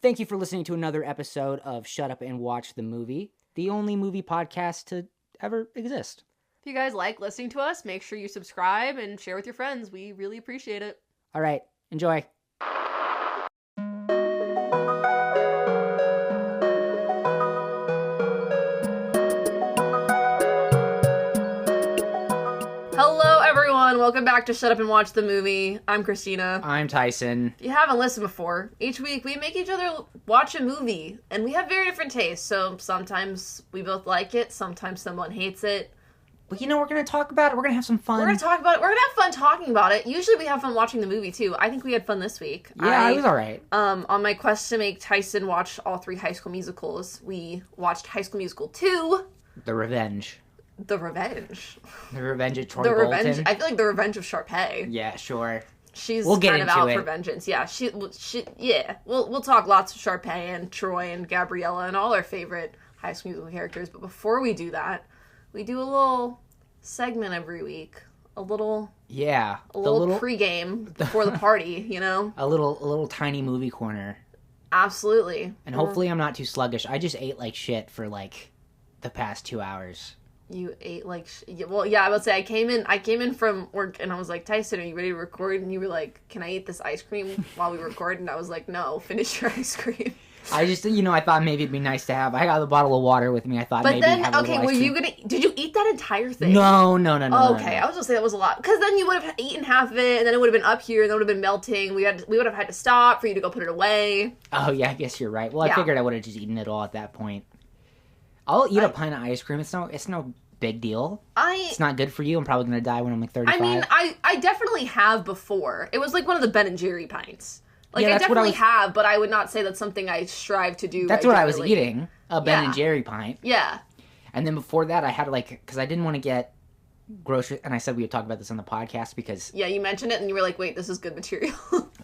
Thank you for listening to another episode of Shut Up and Watch the Movie, the only movie podcast to ever exist. If you guys like listening to us, make sure you subscribe and share with your friends. We really appreciate it. All right, enjoy. Hello, everyone. Welcome back to Shut Up and Watch the Movie. I'm Kristina. I'm Tyson. If you haven't listened before, each week we make each other watch a movie, and we have very different tastes, so sometimes we both like it, sometimes someone hates it. But you know, we're going to talk about it. We're going to have some fun. We're going to talk about it. We're going to have fun talking about it. Usually we have fun watching the movie, too. I think we had fun this week. Yeah, it was all right. On my quest to make Tyson watch all 3 High School Musicals, we watched High School Musical 2. The Revenge. The Revenge. The Revenge of Troy The Bolton. Revenge. I feel like the Revenge of Sharpay. Yeah, sure. She's we'll get kind of into out it. for vengeance. Yeah, yeah. We'll talk lots of Sharpay and Troy and Gabriella and all our favorite High School Musical characters. But before we do that, we do a little segment every week. A little pregame before the party. You know, a little tiny movie corner. Absolutely. And hopefully I'm not too sluggish. I just ate like shit for like the past 2 hours. You ate like well, yeah. I would say I came in from work and I was like, Tyson, are you ready to record? And you were like, can I eat this ice cream while we record? And I was like, no, finish your ice cream. I just, I thought maybe it'd be nice to have. I got the bottle of water with me. I thought maybe have a little ice cream. Did you eat that entire thing? No. Okay, no. I was gonna say that was a lot. Because then you would have eaten half of it, and then it would have been up here, and then it would have been melting. We would have had to stop for you to go put it away. Oh, yeah, I guess you're right. Well, I figured I would have just eaten it all at that point. I'll eat a pint of ice cream. It's no big deal. It's not good for you. I'm probably gonna die when I'm like 35. I mean, I definitely have before. It was like one of the Ben and Jerry pints. Like, yeah, I definitely have, but I would not say that's something I strive to do. That's what I was eating, a Ben and Jerry pint. Yeah. And then before that, I had because I didn't want to get groceries, and I said we would talk about this on the podcast because... Yeah, you mentioned it, and you were like, wait, this is good material.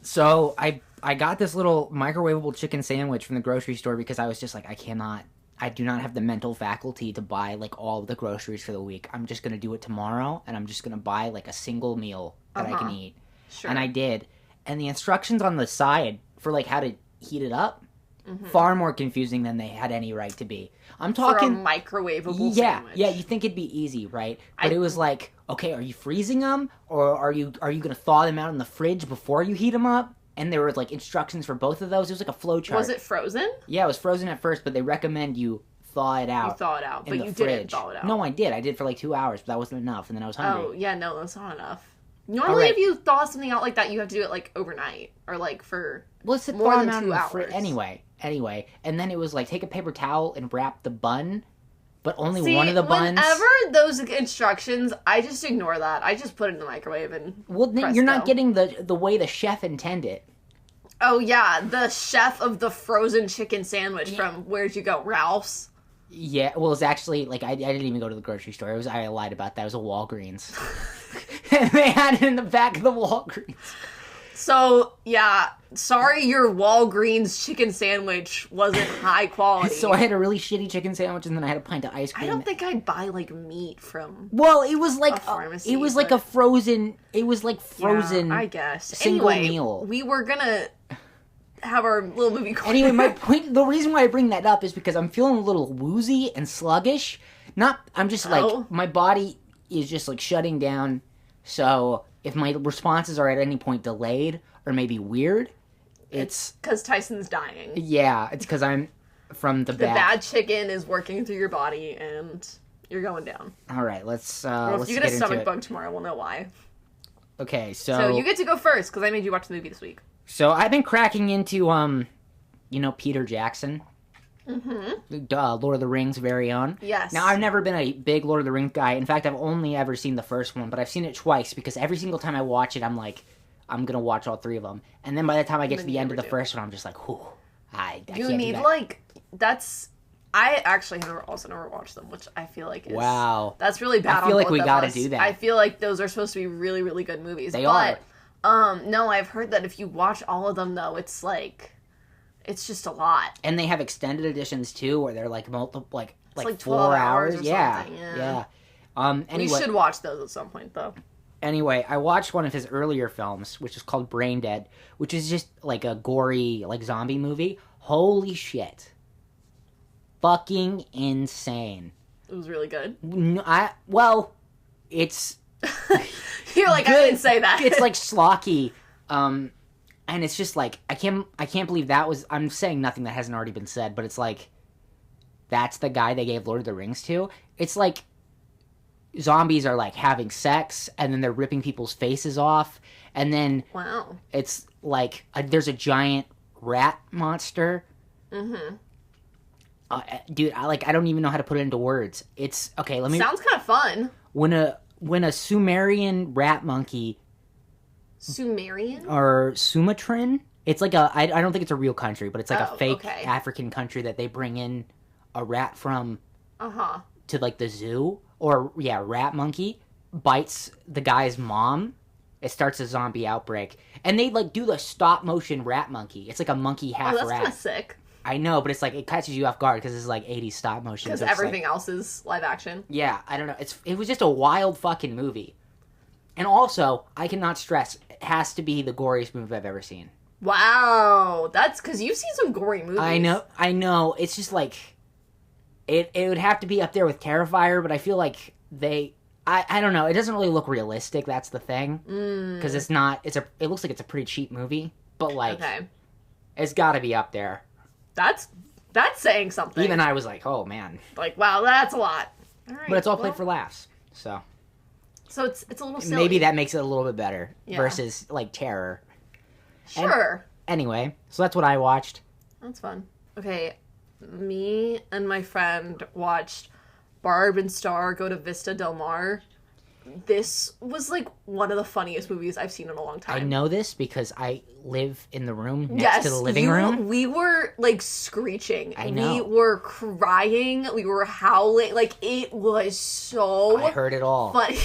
So, I got this little microwavable chicken sandwich from the grocery store because I was just like, I do not have the mental faculty to buy, like, all of the groceries for the week. I'm just going to do it tomorrow, and I'm just going to buy, like, a single meal that I can eat. Sure. And I did. And the instructions on the side for, like, how to heat it up, far more confusing than they had any right to be. I'm talking... For a microwavable sandwich. Yeah, you think it'd be easy, right? But it was like, okay, are you freezing them? Or are you going to thaw them out in the fridge before you heat them up? And there were, like, instructions for both of those. It was like a flow chart. Was it frozen? Yeah, it was frozen at first, but they recommend you thaw it out. You thaw it out, but you didn't thaw it out. No, I did. I did for like 2 hours, but that wasn't enough, and then I was hungry. Oh, yeah, no, that's not enough. Normally, if you thaw something out like that, you have to do it, like, overnight. Or, like, for more than 2 hours. Anyway. And then it was, like, take a paper towel and wrap the bun, but only one of the buns. Whenever those instructions, I just ignore that. I just put it in the microwave and then you're not getting the way the chef intended. Oh, yeah, the chef of the frozen chicken sandwich from, where'd you go, Ralph's? Yeah, well, it's actually, like, I didn't even go to the grocery store. I lied about that. It was a Walgreens. And they had it in the back of the Walgreens. So, yeah, sorry your Walgreens chicken sandwich wasn't high quality. So I had a really shitty chicken sandwich, and then I had a pint of ice cream. I don't think I'd buy, like, meat from it was like a pharmacy. It was like frozen, yeah, I guess. Single meal. We were gonna have our little movie corner. Anyway, my point, the reason why I bring that up is because I'm feeling a little woozy and sluggish. I'm just like, my body is just like shutting down. So if my responses are at any point delayed or maybe weird, it's because Tyson's dying. Yeah, it's because I'm from the back. The bad chicken is working through your body and you're going down. All right, let's if you get a stomach bug tomorrow, we'll know why. Okay, so you get to go first because I made you watch the movie this week. So I've been cracking into, Peter Jackson. Mm-hmm. Lord of the Rings' very own. Yes. Now, I've never been a big Lord of the Rings guy. In fact, I've only ever seen the first one, but I've seen it twice because every single time I watch it, I'm like, I'm going to watch all 3 of them. And then by the time I get to the end of the first one, I'm just like, whew, I can't do that. I actually have also never watched them, which I feel like is... Wow. That's really bad. I feel like we gotta do that. I feel like those are supposed to be really, really good movies. They are. No, I've heard that if you watch all of them, though, it's like... It's just a lot. And they have extended editions, too, where they're like multiple... Like 4 hours or something. Yeah. Anyway, we should watch those at some point, though. Anyway, I watched one of his earlier films, which is called Brain Dead, which is just like a gory, like zombie movie. Holy shit. Fucking insane. It was really good. It's... You're like, good. I didn't say that. It's like schlocky. And it's just like, I can't believe that was... I'm saying nothing that hasn't already been said, but it's like, that's the guy they gave Lord of the Rings to. It's like zombies are like having sex, and then they're ripping people's faces off, and then it's like there's a giant rat monster. Mm-hmm. Dude, I don't even know how to put it into words. It's okay. Sounds kind of fun. When a Sumerian rat monkey. Sumerian or Sumatran? It's like I don't think it's a real country, but it's like a fake African country that they bring in a rat from. To like the zoo, or rat monkey bites the guy's mom. It starts a zombie outbreak, and they like do the stop motion rat monkey. It's like a monkey half rat. That's kind of sick. I know, but it's like it catches you off guard because it's like 80s stop motion. Because everything else is live action. Yeah, I don't know. It was just a wild fucking movie, and also I cannot stress it has to be the goriest movie I've ever seen. Wow, that's because you've seen some gory movies. I know. It's just like. It would have to be up there with Terrifier, but I feel like I don't know. It doesn't really look realistic. That's the thing, because it's not. It looks like it's a pretty cheap movie, but like, it's got to be up there. That's saying something. Even I was like, oh man, like wow, that's a lot. All right, but it's all played for laughs, so it's a little silly. Maybe that makes it a little bit better versus like Terror. Sure. Anyway, so that's what I watched. That's fun. Okay. Me and my friend watched Barb and Star go to Vista Del Mar. This was like one of the funniest movies I've seen in a long time. I know this because I live in the room next to the living room. We were like screeching. I know. We were crying. We were howling. Like it was so I heard it all. Funny.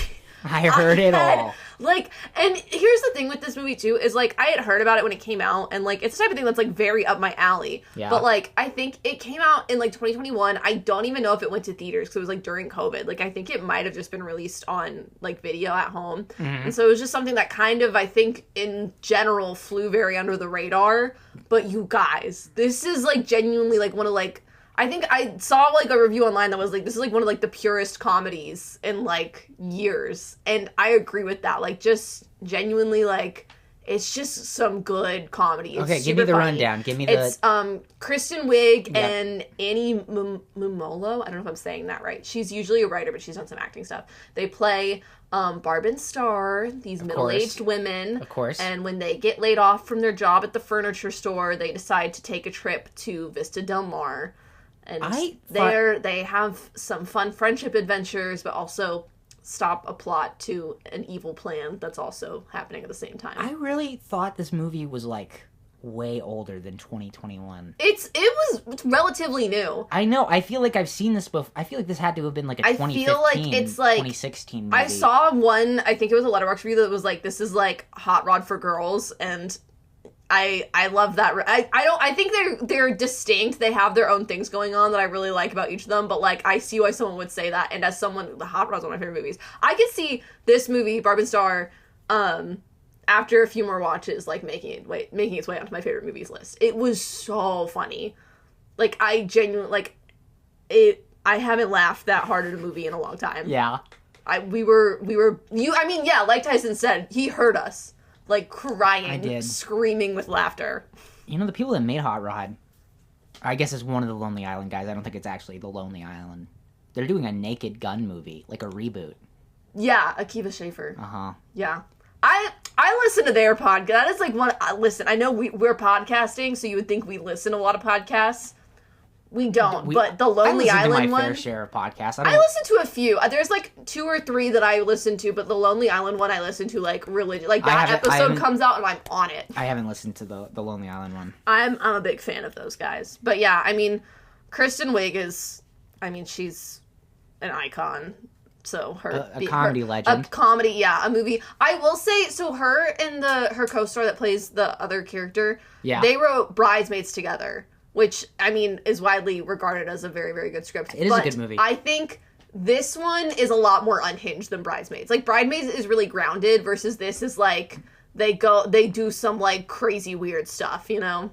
I heard it all. Like, and here's the thing with this movie, too, is, like, I had heard about it when it came out, and, like, it's the type of thing that's, like, very up my alley. Yeah. But, like, I think it came out in, like, 2021. I don't even know if it went to theaters, because it was, like, during COVID. Like, I think it might have just been released on, like, video at home. Mm-hmm. And so it was just something that kind of, I think, in general, flew very under the radar. But you guys, this is, like, genuinely, like, one of, like, I think I saw, like, a review online that was, like, this is, like, one of, like, the purest comedies in, like, years. And I agree with that. Like, just genuinely, like, it's just some good comedy. Okay, give me the rundown. Give me the... It's, Kristen Wiig and Annie Mumolo. I don't know if I'm saying that right. She's usually a writer, but she's done some acting stuff. They play Barb and Star, these middle-aged women. Of course. And when they get laid off from their job at the furniture store, they decide to take a trip to Vista Del Mar. And they have some fun friendship adventures, but also stop a plot to an evil plan that's also happening at the same time. I really thought this movie was, like, way older than 2021. It was relatively new. I know. I feel like I've seen this before. I feel like this had to have been, like, a 2015, I feel like it's, like, 2016 movie. I saw one, I think it was a Letterboxd review that was like, this is, like, Hot Rod for girls, and... I love that. I think they're distinct. They have their own things going on that I really like about each of them. But like, I see why someone would say that. And as someone, the Hot Rod's one of my favorite movies. I could see this movie, Barb and Star, after a few more watches, like making its way onto my favorite movies list. It was so funny. Like I genuinely like it. I haven't laughed that hard at a movie in a long time. Yeah. We were. Like Tyson said, he heard us. Like, crying, screaming with laughter. You know, the people that made Hot Rod, I guess it's one of the Lonely Island guys. I don't think it's actually the Lonely Island. They're doing a Naked Gun movie, like a reboot. Yeah, Akiva Schaffer. Uh-huh. Yeah. I listen to their podcast. That is like one... Listen, I know we're podcasting, so you would think we listen to a lot of podcasts. We don't, but the Lonely Island one... I listen to my fair share of podcasts. I listen to a few. There's like 2 or 3 that I listen to, but the Lonely Island one I listen to like religiously. Like that episode comes out and I'm on it. I haven't listened to the Lonely Island one. I'm a big fan of those guys. But yeah, I mean, Kristen Wiig is... I mean, she's an icon. So her... A comedy legend. A comedy, yeah. A movie. I will say, so her and her co-star that plays the other character, they wrote Bridesmaids together. Which, I mean, is widely regarded as a very, very good script. It is a good movie. I think this one is a lot more unhinged than Bridesmaids. Like, Bridesmaids is really grounded versus this is like, they do some, like, crazy weird stuff, you know?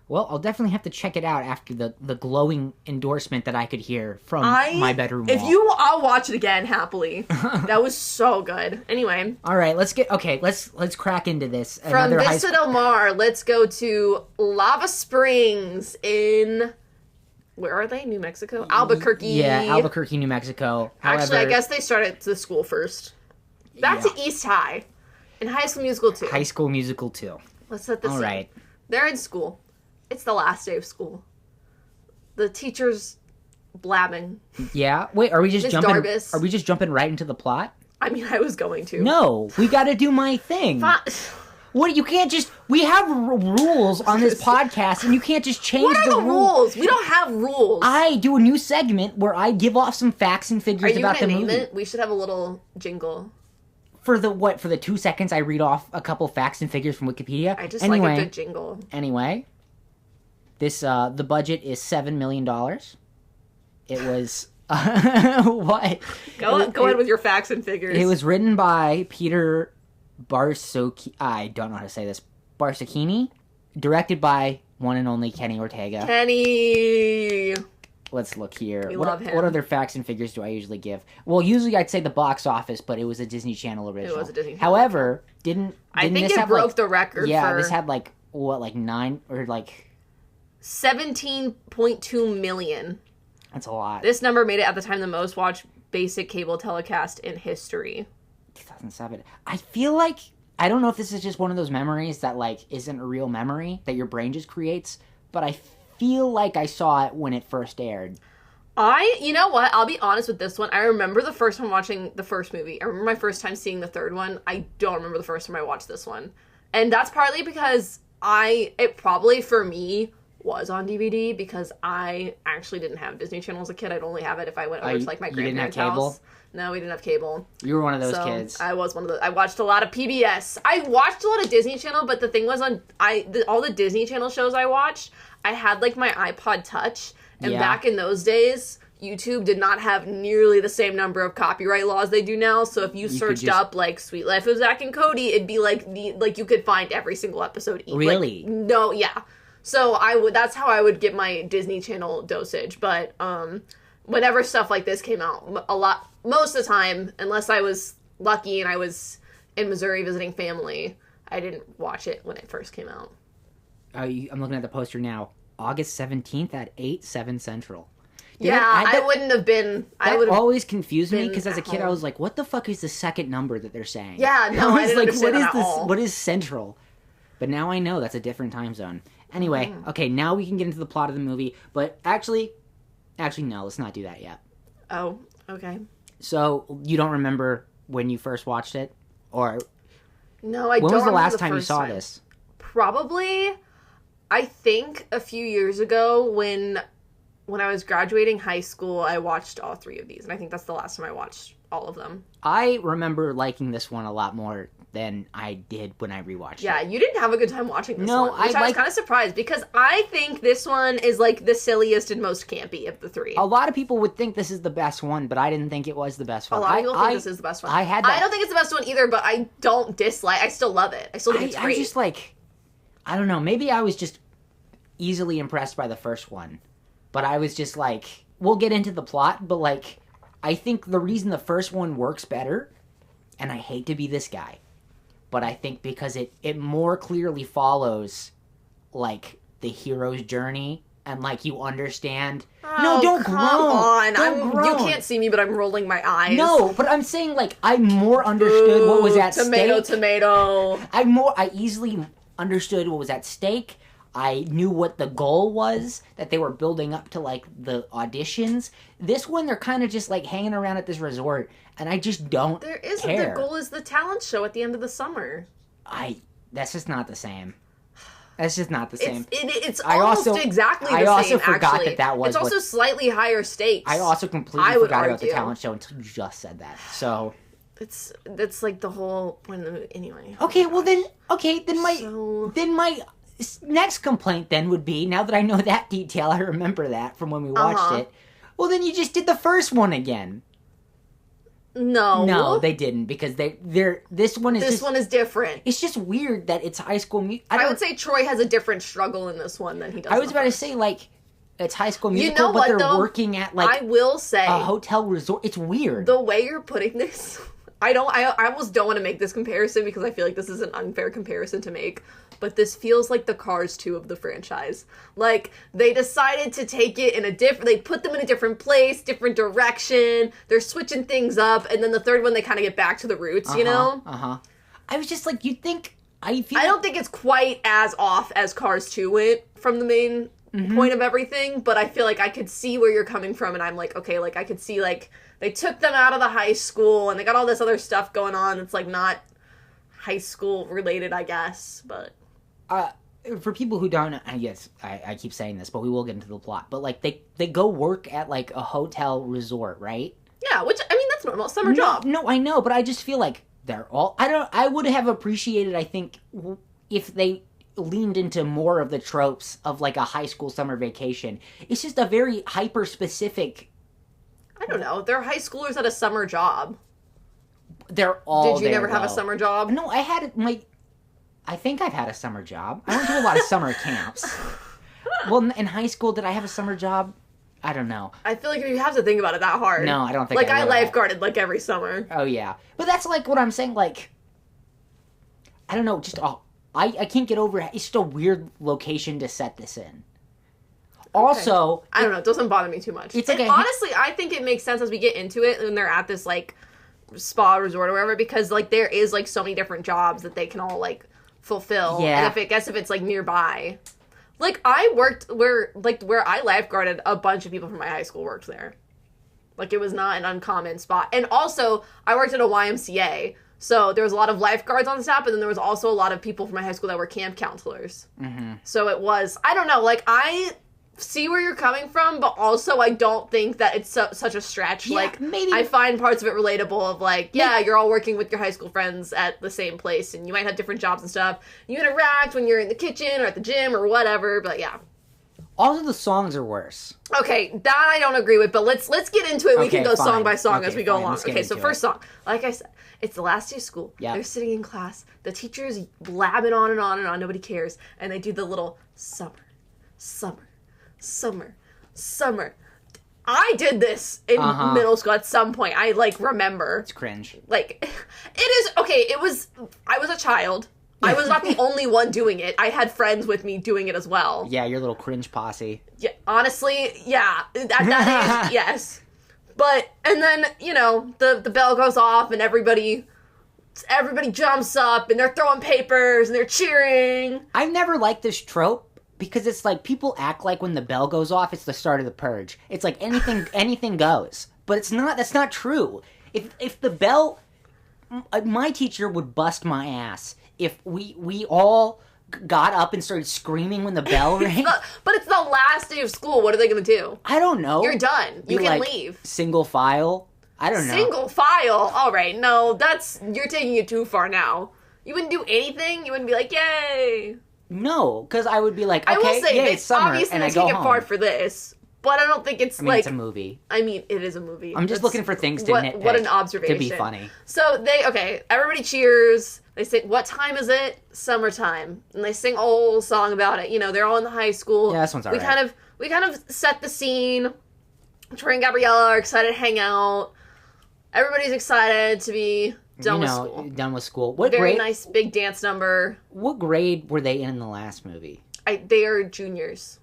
Well, I'll definitely have to check it out after the glowing endorsement that I could hear from my bedroom wall. I'll watch it again happily. That was so good. Anyway. All right, let's crack into this. From Vista Del Mar, let's go to Lava Springs in... Where are they? New Mexico? Albuquerque. Yeah, Albuquerque, New Mexico. Actually, I guess they started at the school first. Back to East High. In High School Musical 2. High School Musical 2. Let's set this All up. right. They're in school. It's the last day of school. The teacher's blabbing. Yeah. Wait, are we just jumping? Darbus. Are we just jumping right into the plot? I mean, I was going to. No, we got to do my thing. What? You can't just. We have rules on this podcast, and you can't just change what are the rules. We don't have rules. I do a new segment where I give off some facts and figures about the movie. Are you gonna name it? We should have a little jingle. For the 2 seconds I read off a couple facts and figures from Wikipedia. I just like a good jingle. Anyway, this the budget is $7 million. It was what? Go ahead with your facts and figures. It was written by Peter Barsocchi. I don't know how to say this. Barsocchini, directed by one and only Kenny Ortega. Kenny. Let's look here. We love him. What other facts and figures do I usually give? Well, usually I'd say the box office, but it was a Disney Channel original. It was a Disney Channel. However, I think it broke the record. Yeah, this had like 9 or like 17.2 million. That's a lot. This number made it at the time the most watched basic cable telecast in history. 2007. I feel like I don't know if this is just one of those memories that like isn't a real memory that your brain just creates, but I feel like I saw it when it first aired. You know what? I'll be honest with this one. I remember the first time watching the first movie. I remember my first time seeing the third one. I don't remember the first time I watched this one. And that's partly because it probably for me was on DVD because I actually didn't have Disney Channel as a kid. I'd only have it if I went over to like my grandparents' house. No, we didn't have cable. You were one of those kids. I was one of those. I watched a lot of PBS. I watched a lot of Disney Channel, but the thing was all the Disney Channel shows I watched, I had like my iPod Touch, and back in those days, YouTube did not have nearly the same number of copyright laws they do now. So if you searched up like Sweet Life of Zack and Cody, it'd be like you could find every single episode. Really? Like, no, yeah. So that's how I would get my Disney Channel dosage. But whenever stuff like this came out, most of the time, unless I was lucky and I was in Missouri visiting family, I didn't watch it when it first came out. I'm looking at the poster now. August 17th at 7 Central. I wouldn't have been... That always confused me, because as a kid I was like, what the fuck is the second number that they're saying? Yeah, no, I didn't understand that at all. What is Central? But now I know that's a different time zone. Anyway, okay, now we can get into the plot of the movie, but actually, no, let's not do that yet. Oh, okay. So, you don't remember when you first watched it? Or... No, I don't remember. When was the last time you saw this? Probably, I think a few years ago when I was graduating high school, I watched all 3 of these, and I think that's the last time I watched all of them. I remember liking this one a lot more than I did when I rewatched it. Yeah, you didn't have a good time watching this one. I was kind of surprised, because I think this one is like the silliest and most campy of the 3. A lot of people would think this is the best one, but I didn't think it was the best one. A lot of people think this is the best one. I don't think it's the best one either, but I don't dislike. I still love it. I still think it's great. I just like, I don't know. Maybe I was just easily impressed by the first one, but I was just like, we'll get into the plot, but like, I think the reason the first one works better, and I hate to be this guy, but I think because it more clearly follows, like, the hero's journey, and, like, you understand... Oh, don't come groan. on. You can't see me, but I'm rolling my eyes. No, but I'm saying, like, I more understood what was at stake. Tomato. I easily understood what was at stake. I knew what the goal was, that they were building up to, like, the auditions. This one, they're kind of just, like, hanging around at this resort, and I just don't care. The goal is the talent show at the end of the summer. That's just not the same. That's just not the same. It's almost exactly the same, I also forgot actually. that was... It's also slightly higher stakes. I also completely forgot about the talent show until you just said that, so... That's like the whole point of the movie. Anyway. Then my next complaint then would be, now that I know that detail, I remember that from when we watched it, well then you just did the first one again. No, they didn't, because this one is different. It's just weird that it's High School Musical. I would say Troy has a different struggle in this one than he does. I was about to say, like, it's High School Musical, but they're working at, like, I will say, a hotel resort. It's weird. The way you're putting this, I almost don't want to make this comparison because I feel like this is an unfair comparison to make. But this feels like the Cars 2 of the franchise. Like, they decided to take it in they put them in a different place, different direction. They're switching things up. And then the third one, they kind of get back to the roots, you know? I was just like, you'd think, I don't think it's quite as off as Cars 2 went from the main point of everything. But I feel like I could see where you're coming from. And I'm like, okay, like, I could see, like, they took them out of the high school. And they got all this other stuff going on that's, like, not high school related, I guess. But... for people who don't know, yes, I keep saying this, but we will get into the plot. But, like, they go work at, like, a hotel resort, right? Yeah, which, I mean, that's normal. Summer job. No, I know, but I just feel like they're all... I would have appreciated, I think, if they leaned into more of the tropes of, like, a high school summer vacation. It's just a very hyper-specific... I don't know. They're high schoolers at a summer job. They're all Did you never have a summer job? No, I think I've had a summer job. I went to a lot of summer camps. Well, in high school, did I have a summer job? I don't know. I feel like you have to think about it that hard. No, I don't think like, I lifeguarded, like, every summer. Oh, yeah. But that's, like, what I'm saying, like... I don't know, just... I can't get over it. It's just a weird location to set this in. Also... Okay. I don't know. It doesn't bother me too much. It's like honestly, I think it makes sense as we get into it when they're at this, like, spa resort or whatever, because, like, there is, like, so many different jobs that they can all, like... fulfill. Yeah. And if it's like nearby. Like, I worked where I lifeguarded, a bunch of people from my high school worked there. Like, it was not an uncommon spot. And also, I worked at a YMCA, so there was a lot of lifeguards on staff, but then there was also a lot of people from my high school that were camp counselors. So it was, I don't know, like, I see where you're coming from, but also I don't think that it's such a stretch. Yeah, like, maybe I find parts of it relatable of, like, yeah, you're all working with your high school friends at the same place, and you might have different jobs and stuff. You interact when you're in the kitchen or at the gym or whatever, but yeah. Also, the songs are worse. Okay, that I don't agree with, but let's get into it. We can go song by song as we go along. Okay, so first song. Like I said, it's the last day of school. Yep. They're sitting in class. The teacher's blabbing on and on and on. Nobody cares. And they do the little summer, summer, summer, summer. I did this in middle school at some point. I, like, remember. It's cringe. Like, it is, okay, I was a child. I was not the only one doing it. I had friends with me doing it as well. Yeah, your little cringe posse. Yeah, honestly, yeah. At that age, yes. But, and then, you know, the bell goes off and everybody jumps up and they're throwing papers and they're cheering. I've never liked this trope because it's like people act like when the bell goes off, it's the start of the purge. It's like anything goes. But it's not, that's not true. If the bell, my teacher would bust my ass if we all got up and started screaming when the bell rang. But it's the last day of school. What are they going to do? I don't know. You're done. You can leave. Single file? I don't know. Single file? All right. No, you're taking it too far now. You wouldn't do anything? You wouldn't be like, yay. No, because I would be like, okay, I will say yay, it's summer, obviously and I go home. Obviously, take it far for this. But I don't think it's it's a movie. I mean, it is a movie. I'm just looking for things to nitpick. What an observation. To be funny. So everybody cheers. They say, what time is it? Summertime. And they sing a whole song about it. You know, they're all in the high school. Yeah, this one's alright. We kind of set the scene. Troy and Gabriella are excited to hang out. Everybody's excited to be done with school. Done with school. Very nice big dance number. What grade were they in the last movie? They are juniors.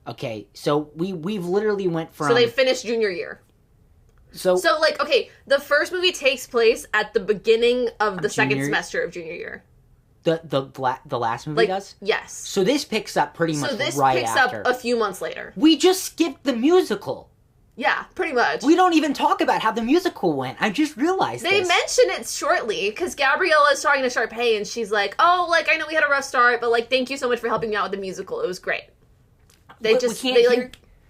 Okay, so we've literally went from... So they finished junior year. So like, okay, the first movie takes place at the beginning of the second semester of junior year. The last movie does? Yes. So this picks up pretty much right after. So this picks up a few months later. We just skipped the musical. Yeah, pretty much. We don't even talk about how the musical went. I just realized They mention it shortly, because Gabriella is talking to Sharpay, and she's like, oh, like, I know we had a rough start, but, like, thank you so much for helping me out with the musical. It was great.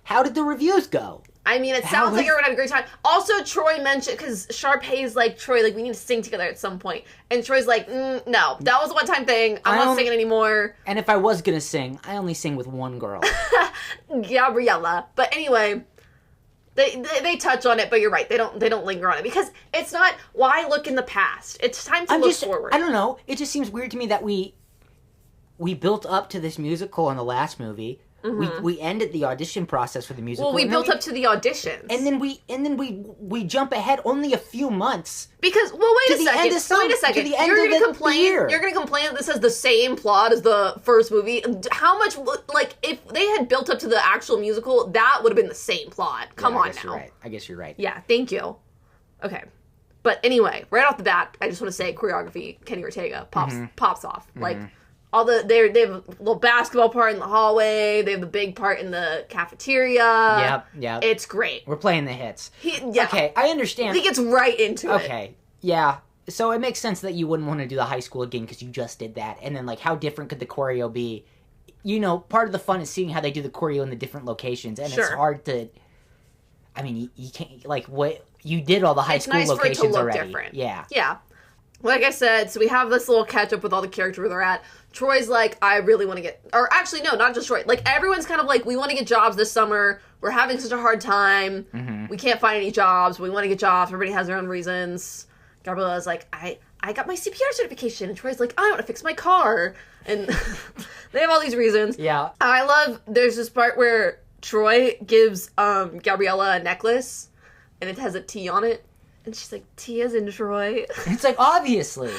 How did the reviews go? I mean, it sounds like everyone had a great time. Also, Troy mentioned, because Sharpay's like, Troy, like, we need to sing together at some point. And Troy's like, no, that was a one-time thing. I'm not singing anymore. And if I was going to sing, I only sing with one girl. Gabriella. But anyway, They touch on it, but you're right. They don't linger on it because it's not why look in the past. It's time to look forward. I don't know. It just seems weird to me that we built up to this musical in the last movie. Mm-hmm. We ended the audition process for the musical. Well, we built up to the auditions, and then we jump ahead only a few months. Because wait a second. You're gonna complain. You're gonna complain that this has the same plot as the first movie. How much if they had built up to the actual musical, that would have been the same plot. Come on now. You're right. I guess you're right. Yeah. Thank you. Okay. But anyway, right off the bat, I just want to say choreography. Kenny Ortega pops off like. They have a little basketball part in the hallway. They have the big part in the cafeteria. Yep. It's great. We're playing the hits. Okay, I understand. He gets right into it. Okay, yeah. So it makes sense that you wouldn't want to do the high school again because you just did that. And then, how different could the choreo be? Part of the fun is seeing how they do the choreo in the different locations. And it's hard to... I mean, you can't... what you did all the high school locations for it to look already. Different. Yeah. Yeah. Like I said, so we have this little catch-up with all the characters where they're at. Troy's like, I really want to get... Or actually, no, not just Troy. Everyone's kind of like, we want to get jobs this summer. We're having such a hard time. Mm-hmm. We can't find any jobs. We want to get jobs. Everybody has their own reasons. Gabriella's like, I got my CPR certification. And Troy's like, I want to fix my car. And they have all these reasons. Yeah. I love... There's this part where Troy gives Gabriella a necklace. And it has a T on it. And she's like, T as in Troy. It's obviously.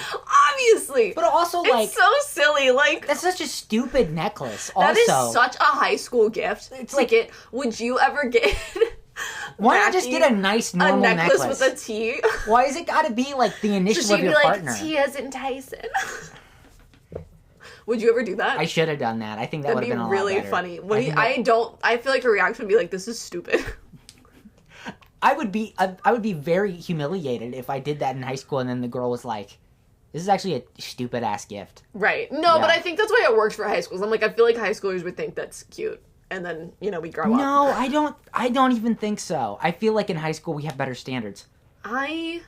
Obviously. But also, it's so silly. That's such a stupid necklace, That is such a high school gift. It's would you ever get... Why not just get a nice, normal necklace? A necklace with a T? Why is it gotta be, the initial of your partner? T as in Tyson. Would you ever do that? I should have done that. I think that would have been a lot better. That'd be really funny. I feel like her reaction would be like, this is stupid. I would be very humiliated if I did that in high school and then the girl was like, this is actually a stupid ass gift. Right. No, but I think that's why it works for high schools. I feel like high schoolers would think that's cute. And then, we grow up. No, I don't even think so. I feel like in high school we have better standards. I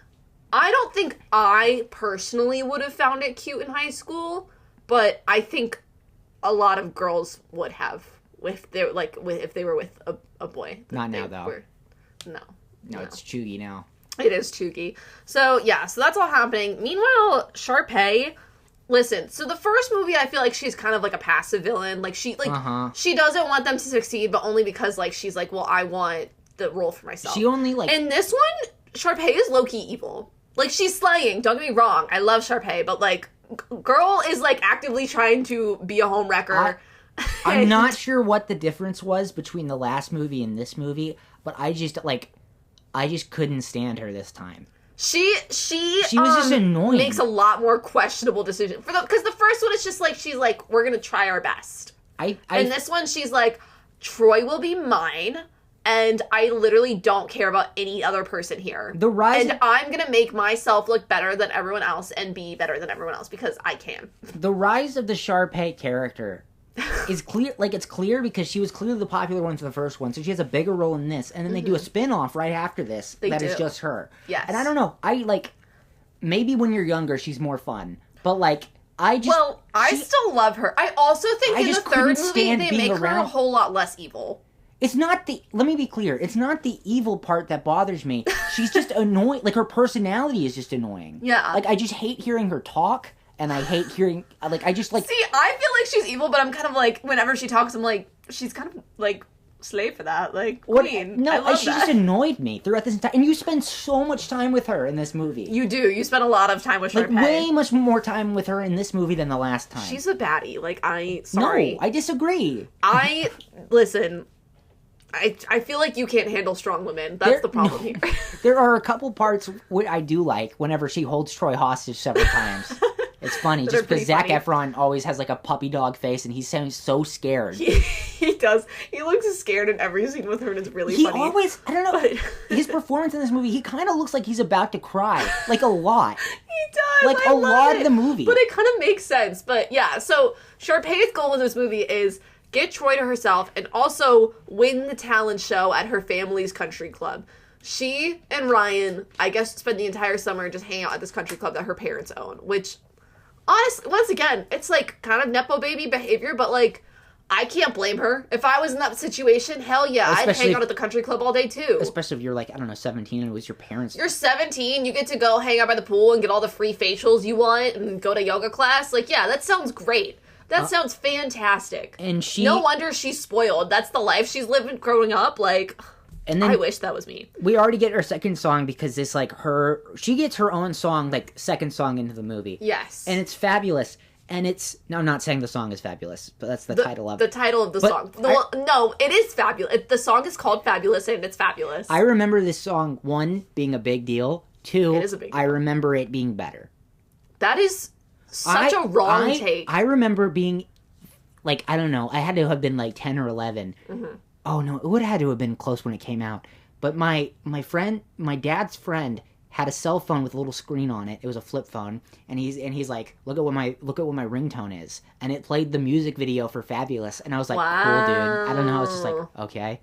don't think I personally would have found it cute in high school, but I think a lot of girls would have if they were with a boy. Not now though. No, it's chuggy now. It is chuggy. So, yeah, so that's all happening. Meanwhile, Sharpay, listen, so the first movie, I feel like she's kind of like a passive villain. She doesn't want them to succeed, but only because, she's like, well, I want the role for myself. She only, In this one, Sharpay is low-key evil. She's slaying, don't get me wrong. I love Sharpay, but, girl is, actively trying to be a homewrecker. I'm not sure what the difference was between the last movie and this movie, but I just couldn't stand her this time. She was just annoying. Makes a lot more questionable decisions. Because the first one is just she's like, we're gonna try our best. And this one, she's like, Troy will be mine, and I literally don't care about any other person here. And I'm gonna make myself look better than everyone else and be better than everyone else because I can. The rise of the Sharpay character is clear. It's clear because she was clearly the popular one for the first one, so she has a bigger role in this. And then they do a spin-off right after this is just her. Yes. And I don't know. Maybe when you're younger, she's more fun. But I still love her. I also think in the third movie they make her a whole lot less evil. It's not let me be clear. It's not the evil part that bothers me. She's just annoying. Her personality is just annoying. Yeah. I just hate hearing her talk. And I hate hearing, See, I feel like she's evil, but I'm kind of whenever she talks, I'm like, she's kind of, slave for that. Queen. No, I love she that. just annoyed me throughout this entire, and you spend so much time with her in this movie. You do. You spend a lot of time with her. Way much more time with her in this movie than the last time. She's a baddie. Sorry. No, I disagree. Listen, I feel like you can't handle strong women. That's the problem here. There are a couple parts I do like whenever she holds Troy hostage several times. It's funny, just because Zac Efron always has a puppy dog face and he sounds so scared. He does. He looks scared in every scene with her and it's really funny. He always, I don't know, his performance in this movie, he kind of looks like he's about to cry. A lot. He does. A lot of the movie. But it kind of makes sense. But yeah, so Sharpay's goal in this movie is get Troy to herself and also win the talent show at her family's country club. She and Ryan, I guess, spend the entire summer just hanging out at this country club that her parents own, which... Honestly, once again, it's kind of Nepo baby behavior, but I can't blame her. If I was in that situation, hell yeah, I'd hang out at the country club all day too. Especially if you're like, I don't know, 17 and it was your parents. You're 17, you get to go hang out by the pool and get all the free facials you want and go to yoga class. Like, yeah, that sounds great. That sounds fantastic. And no wonder she's spoiled. That's the life she's living growing up. Like, and then I wish that was me. We already get her second song because it's like she gets her own song, like second song into the movie. Yes. And it's fabulous. And it's, no, I'm not saying the song is fabulous, but that's the title of it. The title of the song. No, it is fabulous. The song is called Fabulous, and it's fabulous. I remember this song, 1, being a big deal. 2, it is a big deal. I remember it being better. That is such a wrong take. I remember being, like, I don't know, I had to have been like 10 or 11. Mm-hmm. Oh, no, it would have had to have been close when it came out. But my dad's friend had a cell phone with a little screen on it. It was a flip phone, and he's like, look at what my ringtone is, and it played the music video for Fabulous, and I was like, wow. Cool, dude. I don't know. I was just like, okay.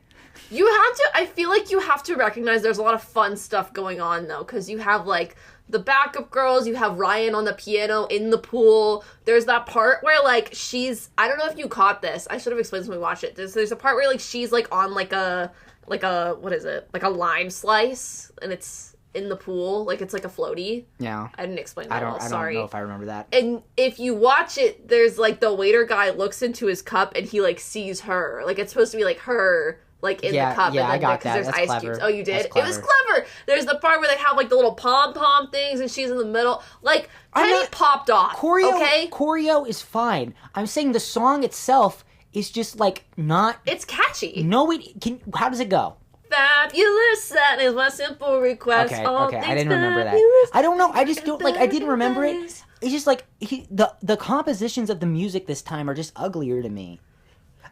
You have to. I feel like you have to recognize there's a lot of fun stuff going on though, because you have like the backup girls, you have Ryan on the piano in the pool. There's that part where like she's. I don't know if you caught this. I should have explained this when we watched it. There's a part where like she's like on like a what is it? Like a lime slice, and it's in the pool, like it's like a floaty. Yeah. I didn't explain that well, sorry. I don't know if I remember that. And if you watch it, there's like the waiter guy looks into his cup and he like sees her. Like it's supposed to be like her, like in the cup. Yeah, and I got that. There's That's ice clever. cubes. Oh, you did? It Clever. was clever. There's the part where they have like the little pom-pom things and she's in the middle. Like, Kenny popped off. Choreo is fine. I'm saying the song itself is just like not... It's catchy. No, how does it go? Fabulous, that is my simple request. Okay, I didn't remember that. I don't know, I just don't, like, I didn't remember it. It's just, like, the compositions of the music this time are just uglier to me.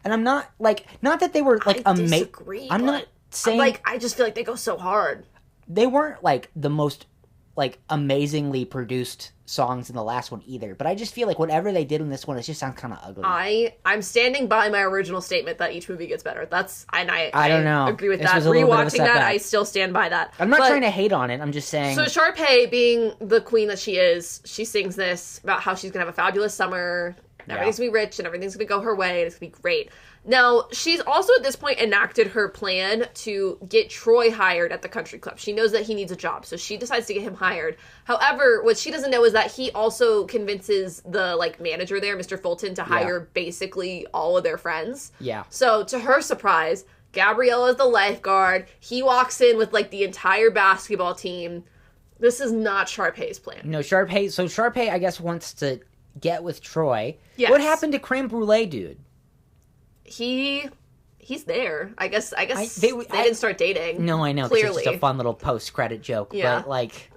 And I'm not, like, not that they were, like, amazing. I'm not saying... Like, I just feel like they go so hard. They weren't, like, the most, like, amazingly produced songs in the last one either, but I just feel like whatever they did in this one, it just sounds kind of ugly. I'm standing by my original statement that each movie gets better. I don't know. Agree with that. Rewatching that, I still stand by that. I'm not trying to hate on it. I'm just saying. So Sharpay, being the queen that she is, she sings this about how she's gonna have a fabulous summer. Everything's gonna be rich and everything's gonna go her way and it's gonna be great. Now, she's also at this point enacted her plan to get Troy hired at the country club. She knows that he needs a job, so she decides to get him hired. However, what she doesn't know is that he also convinces the, like, manager there, Mr. Fulton, to hire basically all of their friends. Yeah. So, to her surprise, Gabriella is the lifeguard. He walks in with, like, the entire basketball team. This is not Sharpay's plan. No, Sharpay, I guess, wants to get with Troy. Yes. What happened to Creme Brulee, dude? He's there. I guess they didn't start dating. No, I know. Clearly. It's just a fun little post-credit joke. Yeah. But, like,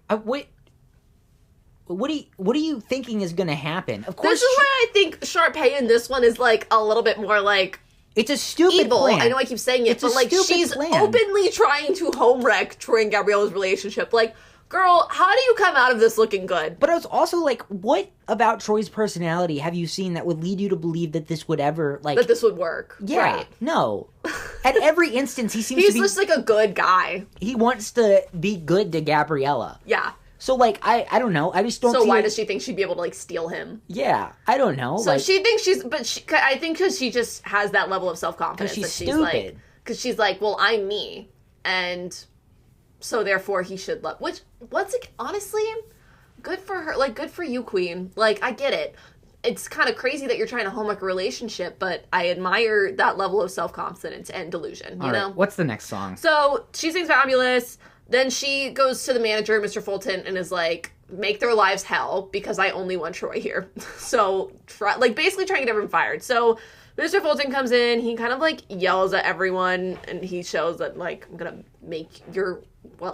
what are you thinking is going to happen? Of course. This is why I think Sharpay in this one is, like, a little bit more, like, it's a stupid evil. Plan. I know I keep saying it, but, like, she's openly trying to home wreck Troy and Gabriella's relationship. Like, girl, how do you come out of this looking good? But I was also like, what about Troy's personality have you seen that would lead you to believe that this would ever, like... That this would work. Yeah. Right. No. At every instance, he seems to be... He's just, like, a good guy. He wants to be good to Gabriella. Yeah. So, like, I don't know. I just don't So why does she think she'd be able to, like, steal him? Yeah. I don't know. So she thinks I think because she just has that level of self-confidence. Because she's stupid. Because she's like, well, I'm me. And... So therefore he should love, which, honestly, good for her, like, good for you, queen. Like, I get it. It's kind of crazy that you're trying to home wreck a relationship, but I admire that level of self-confidence and delusion, you know? What's the next song? So, she sings Fabulous, then she goes to the manager, Mr. Fulton, and is like, make their lives hell, because I only want Troy here. So, basically trying to get everyone fired. So, Mr. Fulton comes in, he kind of, like, yells at everyone, and he shows that, like, I'm gonna make your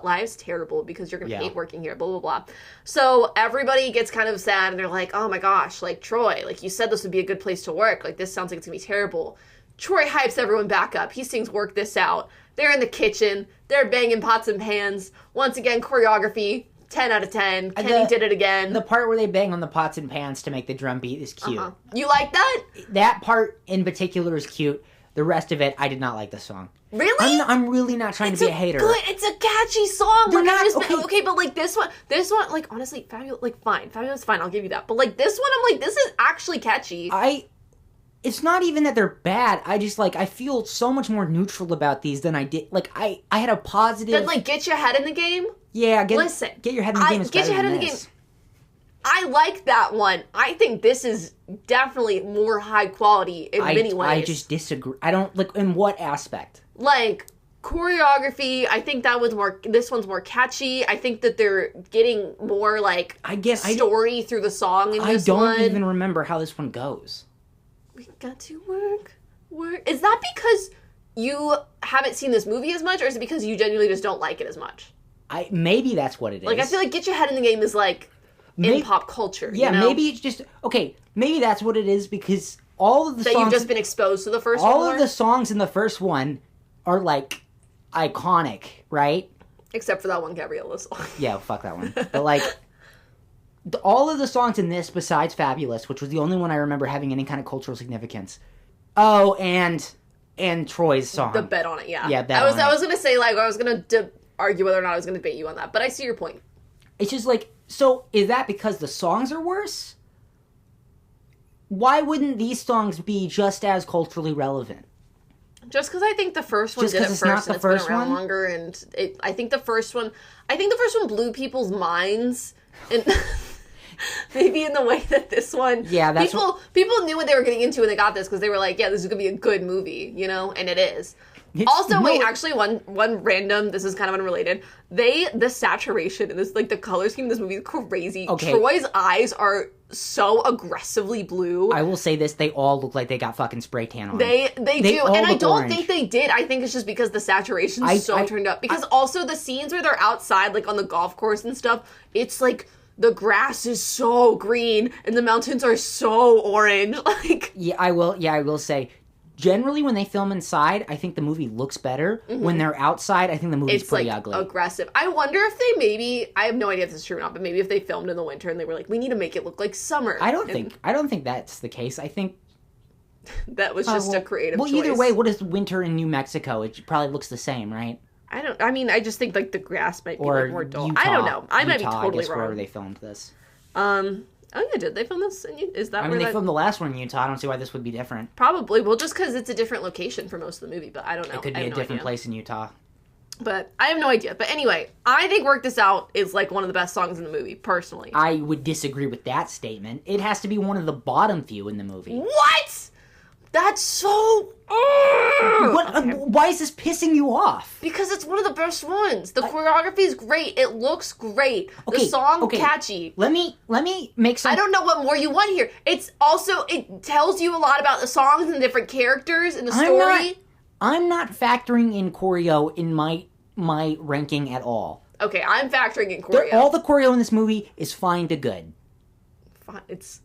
lives terrible because you're gonna hate working here, blah, blah, blah. So everybody gets kind of sad, and they're like, oh my gosh, like, Troy, like, you said this would be a good place to work. Like, this sounds like it's gonna be terrible. Troy hypes everyone back up. He sings Work This Out. They're in the kitchen. They're banging pots and pans. Once again, choreography. 10 out of 10. Kenny did it again. The part where they bang on the pots and pans to make the drum beat is cute. Uh-huh. You like that? That part in particular is cute. The rest of it, I did not like the song. Really? I'm really not trying to be a hater. It's a catchy song. They're like, not, okay, but like this one, like, honestly, Fabulous, like, fine. Fabulous, fine, I'll give you that. But like this one, I'm like, this is actually catchy. It's not even that they're bad. I just, like, I feel so much more neutral about these than I did. Like, I had a positive... Then, like, Get Your Head in the Game? Yeah, Get Your Head in the Game is Get Your Head in the Game. I like that one. I think this is definitely more high quality in many ways. I just disagree. I don't... Like, in what aspect? Like, choreography, I think this one's more catchy. I think that they're getting more, like, story through the song in this one. I don't even remember how this one goes. We got to work. Is that because you haven't seen this movie as much, or is it because you genuinely just don't like it as much? Maybe that's what it is. Like, I feel like Get Your Head in the Game is, like, in pop culture. Yeah, you know? maybe it's just... Okay, maybe that's what it is, because all of the songs... That you've just been exposed to the first one All of the songs in the first one are, like, iconic, right? Except for that one Gabriella song. Yeah, fuck that one. But, like... all of the songs in this, besides Fabulous, which was the only one I remember having any kind of cultural significance. Oh, and Troy's song. The Bet on It, yeah. Yeah, I was going to say, like, I was going to argue whether or not I was going to debate you on that, but I see your point. It's just like, so is that because the songs are worse? Why wouldn't these songs be just as culturally relevant? Just because I think the first one did it first, and it's been around longer, and I think the first one blew people's minds, and... Maybe in the way that this one... Yeah, that's people knew what they were getting into when they got this, because they were like, yeah, this is going to be a good movie, you know? And it is. Actually, one random, this is kind of unrelated. The saturation in this, like, the color scheme in this movie is crazy. Okay. Troy's eyes are so aggressively blue. I will say this, they all look like they got fucking spray tan on. They do, and I don't think they did. I think it's just because the saturation is so turned up. Because also the scenes where they're outside, like, on the golf course and stuff, it's like... The grass is so green, and the mountains are so orange. Like, I will say, generally when they film inside, I think the movie looks better. Mm-hmm. When they're outside, I think the movie's pretty ugly. Aggressive. I wonder if they I have no idea if this is true or not, but maybe if they filmed in the winter and they were like, we need to make it look like summer. I don't think that's the case. I think that was just a creative choice. Well, either way, what is winter in New Mexico? It probably looks the same, right? I just think, like, the grass might be, like, more dull. Utah, I don't know. I might be totally wrong. Wherever they filmed this. Oh, yeah, did they film this? Is that they filmed the last one in Utah. I don't see why this would be different. Probably. Well, just because it's a different location for most of the movie, but I don't know. It could be a different place in Utah. But I have no idea. But anyway, I think Work This Out is, like, one of the best songs in the movie, personally. I would disagree with that statement. It has to be one of the bottom few in the movie. What? That's so... Why is this pissing you off? Because it's one of the best ones. The choreography is great. It looks great. The song catchy. Let me make some... I don't know what more you want here. It's also... It tells you a lot about the songs and the different characters and the story. I'm not factoring in choreo in my ranking at all. Okay, I'm factoring in choreo. All the choreo in this movie is fine to good. It's,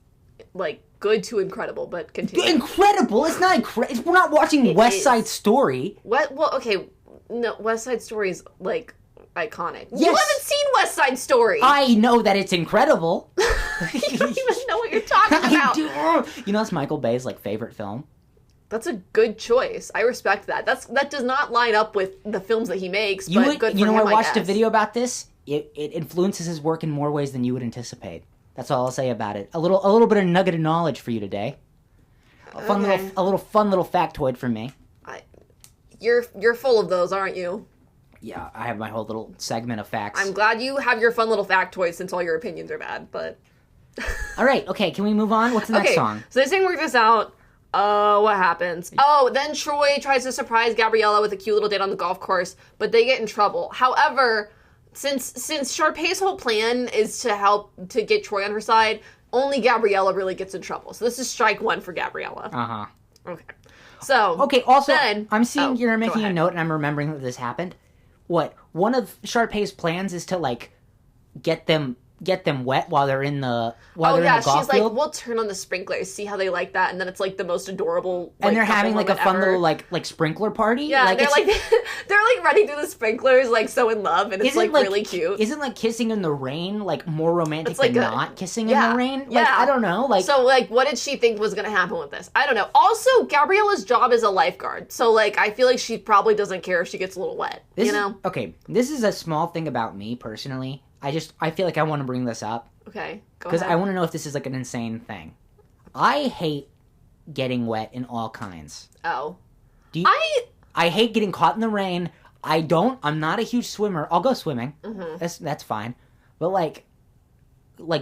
like... good to incredible, but continue. Incredible? It's not we're not watching West Side Story. Well, okay. No, West Side Story is, like, iconic. Yes. You haven't seen West Side Story. I know that it's incredible. You don't even know what you're talking about. You know, that's Michael Bay's, like, favorite film. That's a good choice. I respect that. That does not line up with the films that he makes, but good for him, I watched a video about this. It influences his work in more ways than you would anticipate. That's all I'll say about it. A little bit of nugget of knowledge for you today. A fun little factoid from me. You're full of those, aren't you? Yeah, I have my whole little segment of facts. I'm glad you have your fun little factoids since all your opinions are bad, but... All right, okay, can we move on? What's the next song? So they sing Work This Out. What happens? Oh, then Troy tries to surprise Gabriella with a cute little date on the golf course, but they get in trouble. However... Since Sharpay's whole plan is to help to get Troy on her side, only Gabriella really gets in trouble. So this is strike one for Gabriella. Uh-huh. Okay. So... Okay, also, I'm seeing you're making a note and I'm remembering that this happened. What? One of Sharpay's plans is to, like, get them wet while they're in the golf she's field. Like, we'll turn on the sprinklers, see how they like that, and then it's like the most adorable. Like, and they're having like a fun little like sprinkler party. Yeah, like, they're like running through the sprinklers, like so in love, and it's like really cute. Isn't like kissing in the rain like more romantic than not kissing in the rain? Like, I don't know. Like, so like, what did she think was gonna happen with this? I don't know. Also, Gabriella's job is a lifeguard, so like, I feel like she probably doesn't care if she gets a little wet. Okay, this is a small thing about me personally. I feel like I want to bring this up. Okay, go ahead. Because I want to know if this is like an insane thing. I hate getting wet in all kinds. Oh. I hate getting caught in the rain. I'm not a huge swimmer. I'll go swimming. Mm-hmm. That's fine. But, like,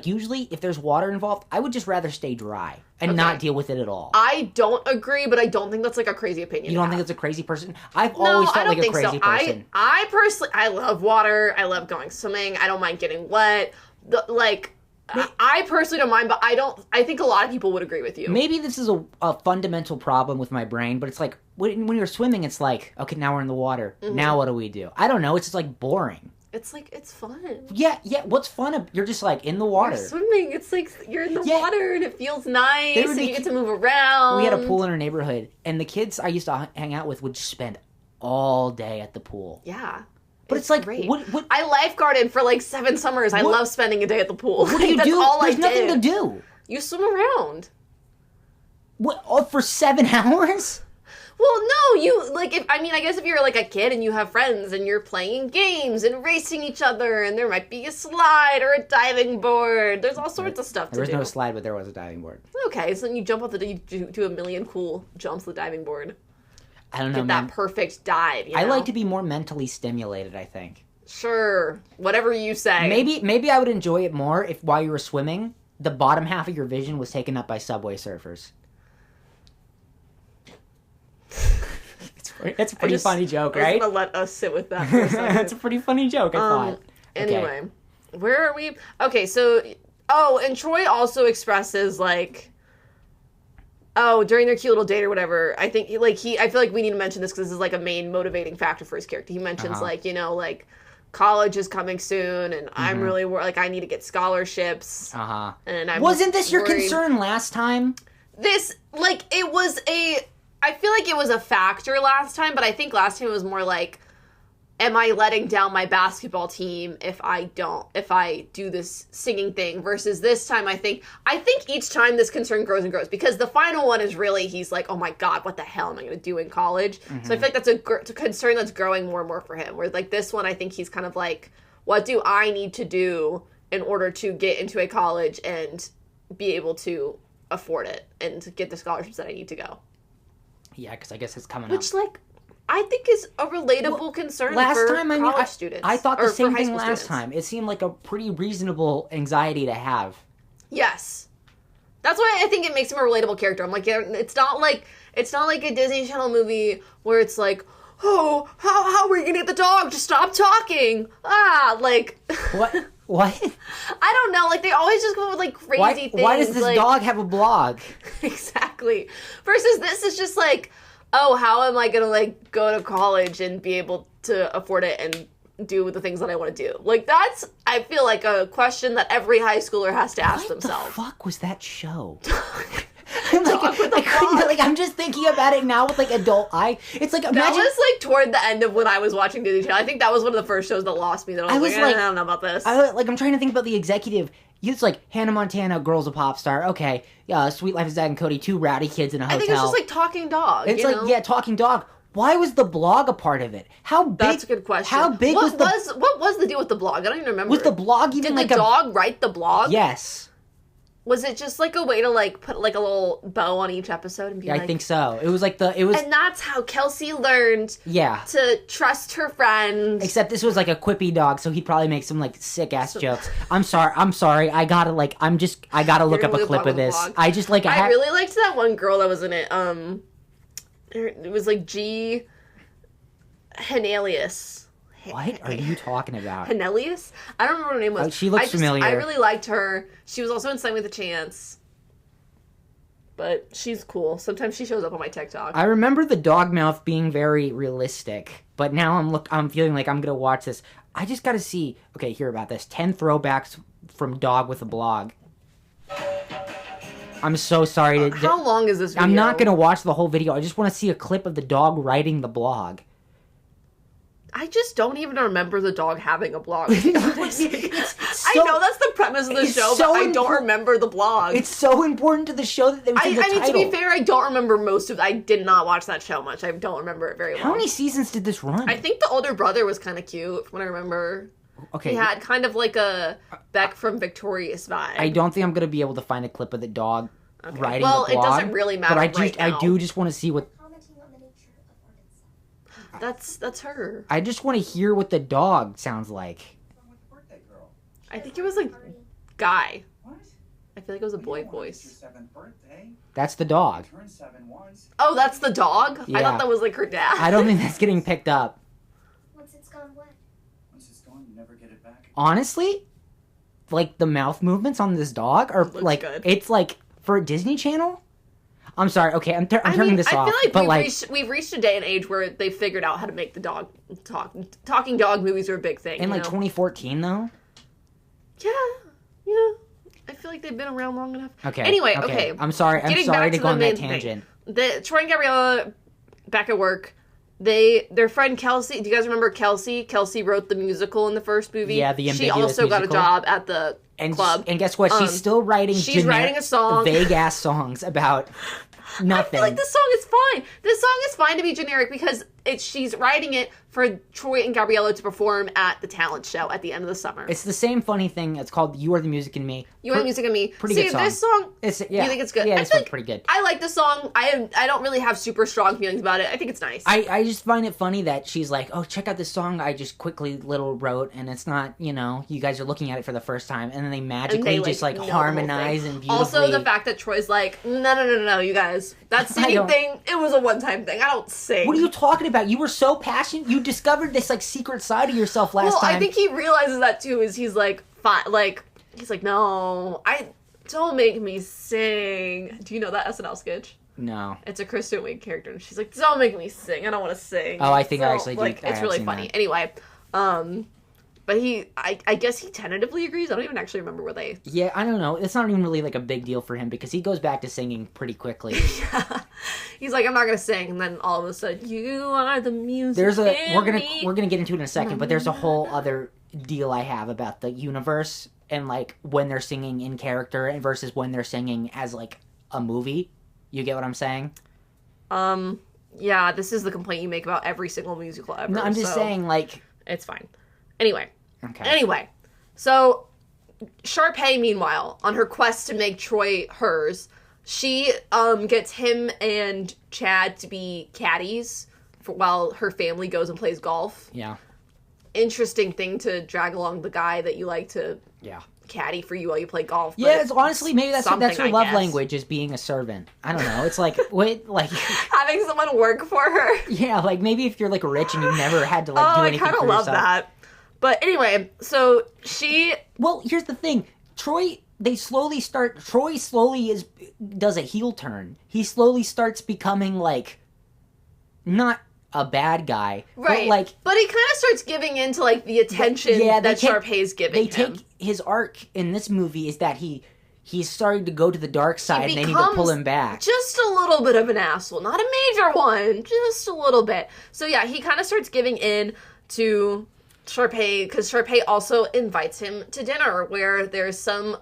usually, if there's water involved, I would just rather stay dry and not deal with it at all. I don't agree, but I don't think that's, like, a crazy opinion. You don't think it's a crazy person? I've always felt like a crazy person. I personally, I love water. I love going swimming. I don't mind getting wet. I personally don't mind, but I think a lot of people would agree with you. Maybe this is a fundamental problem with my brain, but it's like, when you're swimming, it's like, okay, now we're in the water. Mm-hmm. Now what do we do? I don't know. It's just, like, boring. It's like, it's fun. Yeah. What's fun? You're just, like, in the water. You're swimming. It's like, you're in the water, and it feels nice, and you get to move around. We had a pool in our neighborhood, and the kids I used to hang out with would just spend all day at the pool. Yeah. But it's like, great. What? I lifeguarded for, like, 7 summers. I love spending a day at the pool. What do you That's do? all There's I did. nothing to do. You swim around. What? Oh, for 7 hours? Well, no, I guess if you're, like, a kid and you have friends and you're playing games and racing each other and there might be a slide or a diving board. There's all sorts of stuff to do. There was no slide, but there was a diving board. Okay, so then you jump off you do a million cool jumps with the diving board. I don't know, Get that perfect dive, you know? I like to be more mentally stimulated, I think. Sure, whatever you say. Maybe I would enjoy it more if while you were swimming, the bottom half of your vision was taken up by Subway Surfers. It's a pretty funny joke, right? I'm just gonna let us sit with that for a second. It's a pretty funny joke, I thought. Anyway, where are we? Okay, so... Oh, and Troy also expresses, like... Oh, during their cute little date or whatever, I think, I feel like we need to mention this because this is, like, a main motivating factor for his character. He mentions, like, you know, like, college is coming soon, and I'm really, I need to get scholarships. And Wasn't this your concern last time? This, like, I feel like it was a factor last time, but I think last time it was more like, am I letting down my basketball team if I do this singing thing, versus this time I think each time this concern grows and grows, because the final one is really, he's like, oh my God, what the hell am I going to do in college? Mm-hmm. So I feel like that's a concern that's growing more and more for him, where like this one, I think he's kind of like, what do I need to do in order to get into a college and be able to afford it and get the scholarships that I need to go? Yeah, because I guess it's coming up. Which, like, I think is a relatable concern for college students. I thought the same thing last time. It seemed like a pretty reasonable anxiety to have. Yes. That's why I think it makes him a relatable character. I'm like, it's not like a Disney Channel movie where it's like, oh, how are we gonna get the dog to stop talking? Like... What? What? I don't know. Like, they always just go with, like, crazy things. Why does this dog have a blog? Exactly. Versus this is just like, oh, how am I going to, like, go to college and be able to afford it and do the things that I want to do? Like, that's, I feel like, a question that every high schooler has to ask themselves. What the fuck was that show? I'm just thinking about it now with, like, adult eye. It's like, imagine... That was, like, toward the end of when I was watching Disney Channel. I think that was one of the first shows that lost me. That I was like, I don't know about this. I'm trying to think about the executive. It's like, Hannah Montana, Girl's a Pop Star. Okay. Sweet Life of Zack and Cody, 2 rowdy kids in a hotel. I think it's just, like, Talking Dog. It's like, yeah, Talking Dog. Why was the blog a part of it? How big? That's a good question. How big what was the deal with the blog? I don't even remember. Was the blog even Did the dog write the blog? Yes. Was it just, like, a way to, like, put, like, a little bow on each episode and be like... I think so. It was like And that's how Kelsey learned to trust her friends. Except this was, like, a quippy dog, so he'd probably make some, like, sick-ass jokes. I'm sorry. I gotta look up a clip of this. I really liked that one girl that was in it. It was, like, G. Henalius. What are you talking about? Henelius? I don't remember what her name was. She looks familiar. I really liked her. She was also in Sign with a Chance. But she's cool. Sometimes she shows up on my TikTok. I remember the dog mouth being very realistic. But now I'm feeling like I'm going to watch this. I just got to see... Okay, hear about this. 10 throwbacks from Dog with a Blog. I'm so sorry. How long is this video? I'm not going to watch the whole video. I just want to see a clip of the dog writing the blog. I just don't even remember the dog having a blog. I know that's the premise of the show, but I don't remember the blog. It's so important to the show that it was in the title. To be fair, I don't remember most of it. I did not watch that show much. I don't remember it very well. How many seasons did this run? I think the older brother was kind of cute, from what I remember. Okay. He had kind of like a Beck from Victorious vibe. I don't think I'm going to be able to find a clip of the dog writing the blog. Well, it doesn't really matter But I do just want to see what... That's her. I just want to hear what the dog sounds like. I think it was a guy. What? I feel like it was a boy voice. That's the dog. Oh, that's the dog? Yeah. I thought that was like her dad. I don't think that's getting picked up. Once it's gone, what? Once it's gone, you never get it back. Honestly, like the mouth movements on this dog are like good. It's like for a Disney Channel. I'm sorry. Okay, I'm turning this off. I feel like we've reached a day and age where they figured out how to make the dog talk. Talking dog movies are a big thing. In like 2014 though. Yeah. I feel like they've been around long enough. Okay. Anyway, okay. I'm sorry to go on that tangent. Troy and Gabriella back at work. Their friend Kelsey. Do you guys remember Kelsey? Kelsey wrote the musical in the first movie. Yeah, the ambiguous She also got a job at the club. And guess what? She's still writing. She's writing a song. Vague ass songs about nothing. I feel like this song is fine. This song is fine to be generic because she's writing it for Troy and Gabriella to perform at the talent show at the end of the summer. It's the same funny thing. It's called "You Are the Music in Me." You Are the Music in Me. Pretty good song. This song. You think it's good? Yeah, this one's pretty good. I like the song. I don't really have super strong feelings about it. I think it's nice. I just find it funny that she's like, oh, check out this song I just quickly wrote, and it's not, you guys are looking at it for the first time, and then they magically just harmonize and beautifully. Also, the fact that Troy's like, no, you guys, that singing thing, it was a one-time thing. I don't sing. What are you talking about? You were so passionate. You discovered this like secret side of yourself last time. Well, I think he realizes that too. Is he's like, fine, like he's like, no, don't make me sing. Do you know that SNL sketch? No. It's a Kristen Wiig character, and she's like, don't make me sing. I don't want to sing. Oh, I think I actually do. It's really funny. That. Anyway, but I guess he tentatively agrees. I don't even actually remember where they... Yeah, I don't know. It's not even really like a big deal for him because he goes back to singing pretty quickly. Yeah. He's like, I'm not going to sing. And then all of a sudden, you are the music we're gonna get into it in a second, but there's a whole other deal I have about the universe and like when they're singing in character and versus when they're singing as like a movie. You get what I'm saying? Yeah, this is the complaint you make about every single musical ever. No, I'm just saying, like... It's fine. Anyway. Okay. Anyway. So, Sharpay, meanwhile, on her quest to make Troy hers, she gets him and Chad to be caddies while her family goes and plays golf. Yeah. Interesting thing to drag along the guy that you like to... Yeah. Caddy for you while you play golf. Yeah, it's honestly maybe that's her love language is being a servant. I don't know. It's like having someone work for her. Yeah, like maybe if you're like rich and you've never had to like do anything for yourself. I kind of love that. But anyway, so she. Well, here's the thing. Troy slowly does a heel turn. He slowly starts becoming like not a bad guy, right? But he kind of starts giving into like the attention that Sharpay's giving him. Take his arc in this movie is that he's starting to go to the dark side, and they need to pull him back. Just a little bit of an asshole, not a major one, just a little bit. So yeah, he kind of starts giving in to Sharpay because Sharpay also invites him to dinner where there's some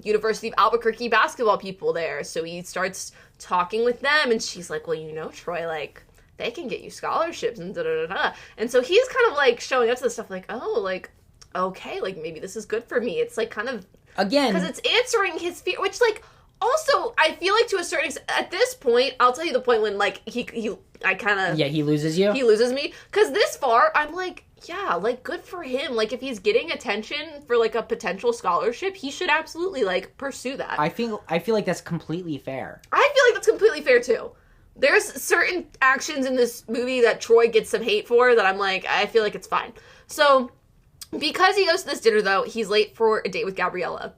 University of Albuquerque basketball people there. So he starts talking with them, and she's like, "Well, Troy, like." They can get you scholarships and da-da-da-da. And so he's kind of, like, showing up to this stuff like, oh, like, okay, like, maybe this is good for me. It's, like, kind of... Again... Because it's answering his fear, which, like, also, I feel like to a certain extent... At this point, I'll tell you the point when, like, I kind of... Yeah, he loses you? He loses me. Because this far, I'm like, yeah, like, good for him. Like, if he's getting attention for, like, a potential scholarship, he should absolutely, like, pursue that. I feel like that's completely fair. I feel like that's completely fair, too. There's certain actions in this movie that Troy gets some hate for that I'm like, I feel like it's fine. So, because he goes to this dinner, though, he's late for a date with Gabriella.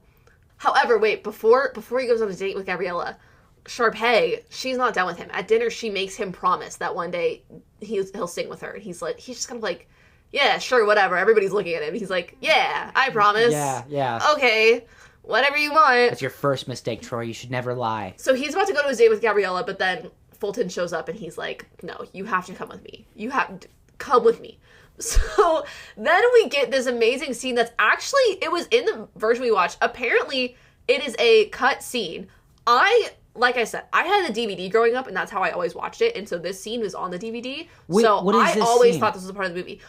However, wait, before he goes on a date with Gabriella, Sharpay, she's not done with him. At dinner, she makes him promise that one day he'll sing with her. He's just kind of like, yeah, sure, whatever. Everybody's looking at him. He's like, yeah, I promise. Yeah. Okay, whatever you want. That's your first mistake, Troy. You should never lie. So he's about to go to his date with Gabriella, but then Fulton shows up and he's like, no, you have to come with me. You have to come with me. So then we get this amazing scene that's actually, it was in the version we watched. Apparently, it is a cut scene. Like I said, I had the DVD growing up and that's how I always watched it. And so this scene was on the DVD. Wait, so what is I this always scene? thought this was a part of the movie.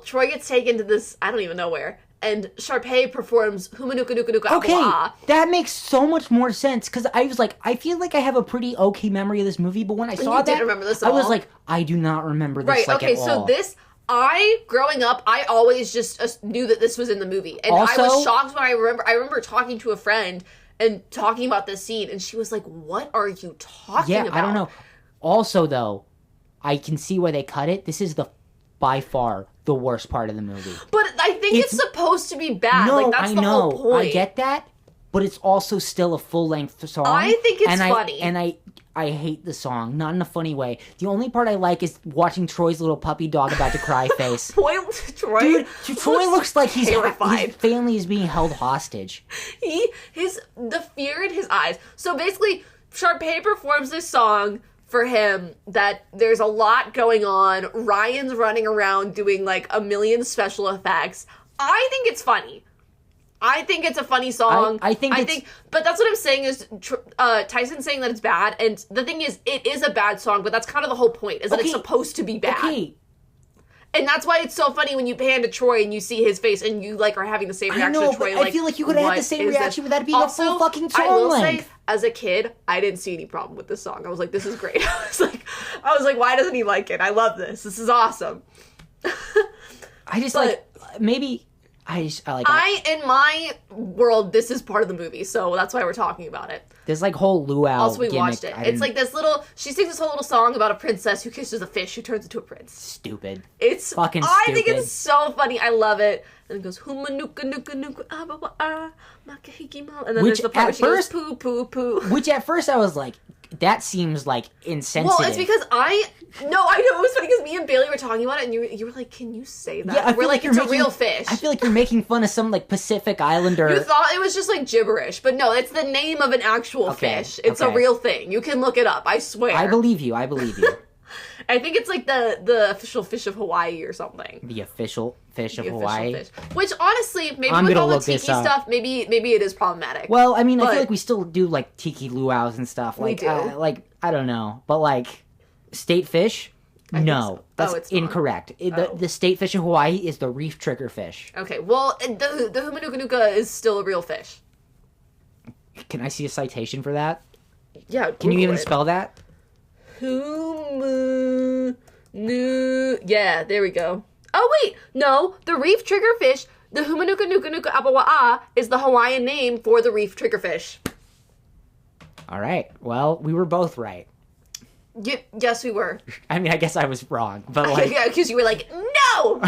Troy gets taken to this, I don't even know where. and Sharpay performs Huma Nuka Nuka Nuka Okay, Apua. that makes so much more sense, because I was like, I feel like I have a pretty okay memory of this movie, but when I saw You that, didn't remember this at I was all? like, I do not remember this, Right, like, okay, at so all. this, growing up, I always just knew that this was in the movie. And I Also- was shocked when I remember talking to a friend and talking about this scene, and she was like, what are you talking about? I don't know. Also, though, I can see why they cut it. This is by far the worst part of the movie. But I think it's supposed to be bad. No, like, that's I the know. whole point. I get that, but it's also still a full-length song. I think it's and funny. I hate the song, not in a funny way. The only part I like is watching Troy's little puppy dog about to cry face. Troy, Dude, Troy looks like his terrified. family is being held hostage. The fear in his eyes. So basically, Sharpay performs this song for him that there's a lot going on. Ryan's running around doing like a million special effects. I think it's funny. I think it's a funny song. I think, but that's what I'm saying is Tyson's saying that it's bad, and the thing is, it is a bad song, but that's kind of the whole point, is that it's supposed to be bad. Okay. And that's why it's so funny when you pan to Troy and you see his face and you like are having the same reaction to Troy. But I feel like you could have had the same reaction without it being a full fucking song I will length. say, as a kid, I didn't see any problem with this song. I was like, this is great. I was like, why doesn't he like it? I love this. This is awesome. I just maybe I like in my world, this is part of the movie, so that's why we're talking about it. this like whole luau. Also, we gimmick, watched it. It's like this little. She sings this whole little song about a princess who kisses a fish who turns into a prince. Stupid. It's fucking. I stupid. think it's so funny. I love it. And it goes huma nuka nuka nuka abawa ah makahikima, and then there's the part where she goes poo poo poo. Which at first I was like, that seems like insensitive. Well, it's because I know it was funny because me and Bailey were talking about it, and you were like, "Can you say that?" Yeah, we're like, "It's a real fish." I feel like you're making fun of some like Pacific Islander. You thought it was just like gibberish, but no, it's the name of an actual fish. It's a real thing. You can look it up. I swear. I believe you. I think it's like the official fish of Hawaii or something. The official fish of Hawaii. Fish. Which honestly, maybe I'm with gonna all the look tiki this up. stuff, maybe it is problematic. Well, I mean, I feel like we still do like tiki luau's and stuff. Like, we do. I don't know, but like state fish. No, so. that's It's not. incorrect. The state fish in Hawaii is the reef triggerfish. Okay, well, the Huma Nuka is still a real fish. Can I see a citation for that? Yeah, Can you even spell that? Huma Yeah, there we go. Oh wait, no, the reef triggerfish, the Huma Nuka Nuka Nuka Apawa'a is the Hawaiian name for the reef triggerfish. All right. Well, we were both right. Yes, we were. I mean, I guess I was wrong, but like, yeah, because you were like, no.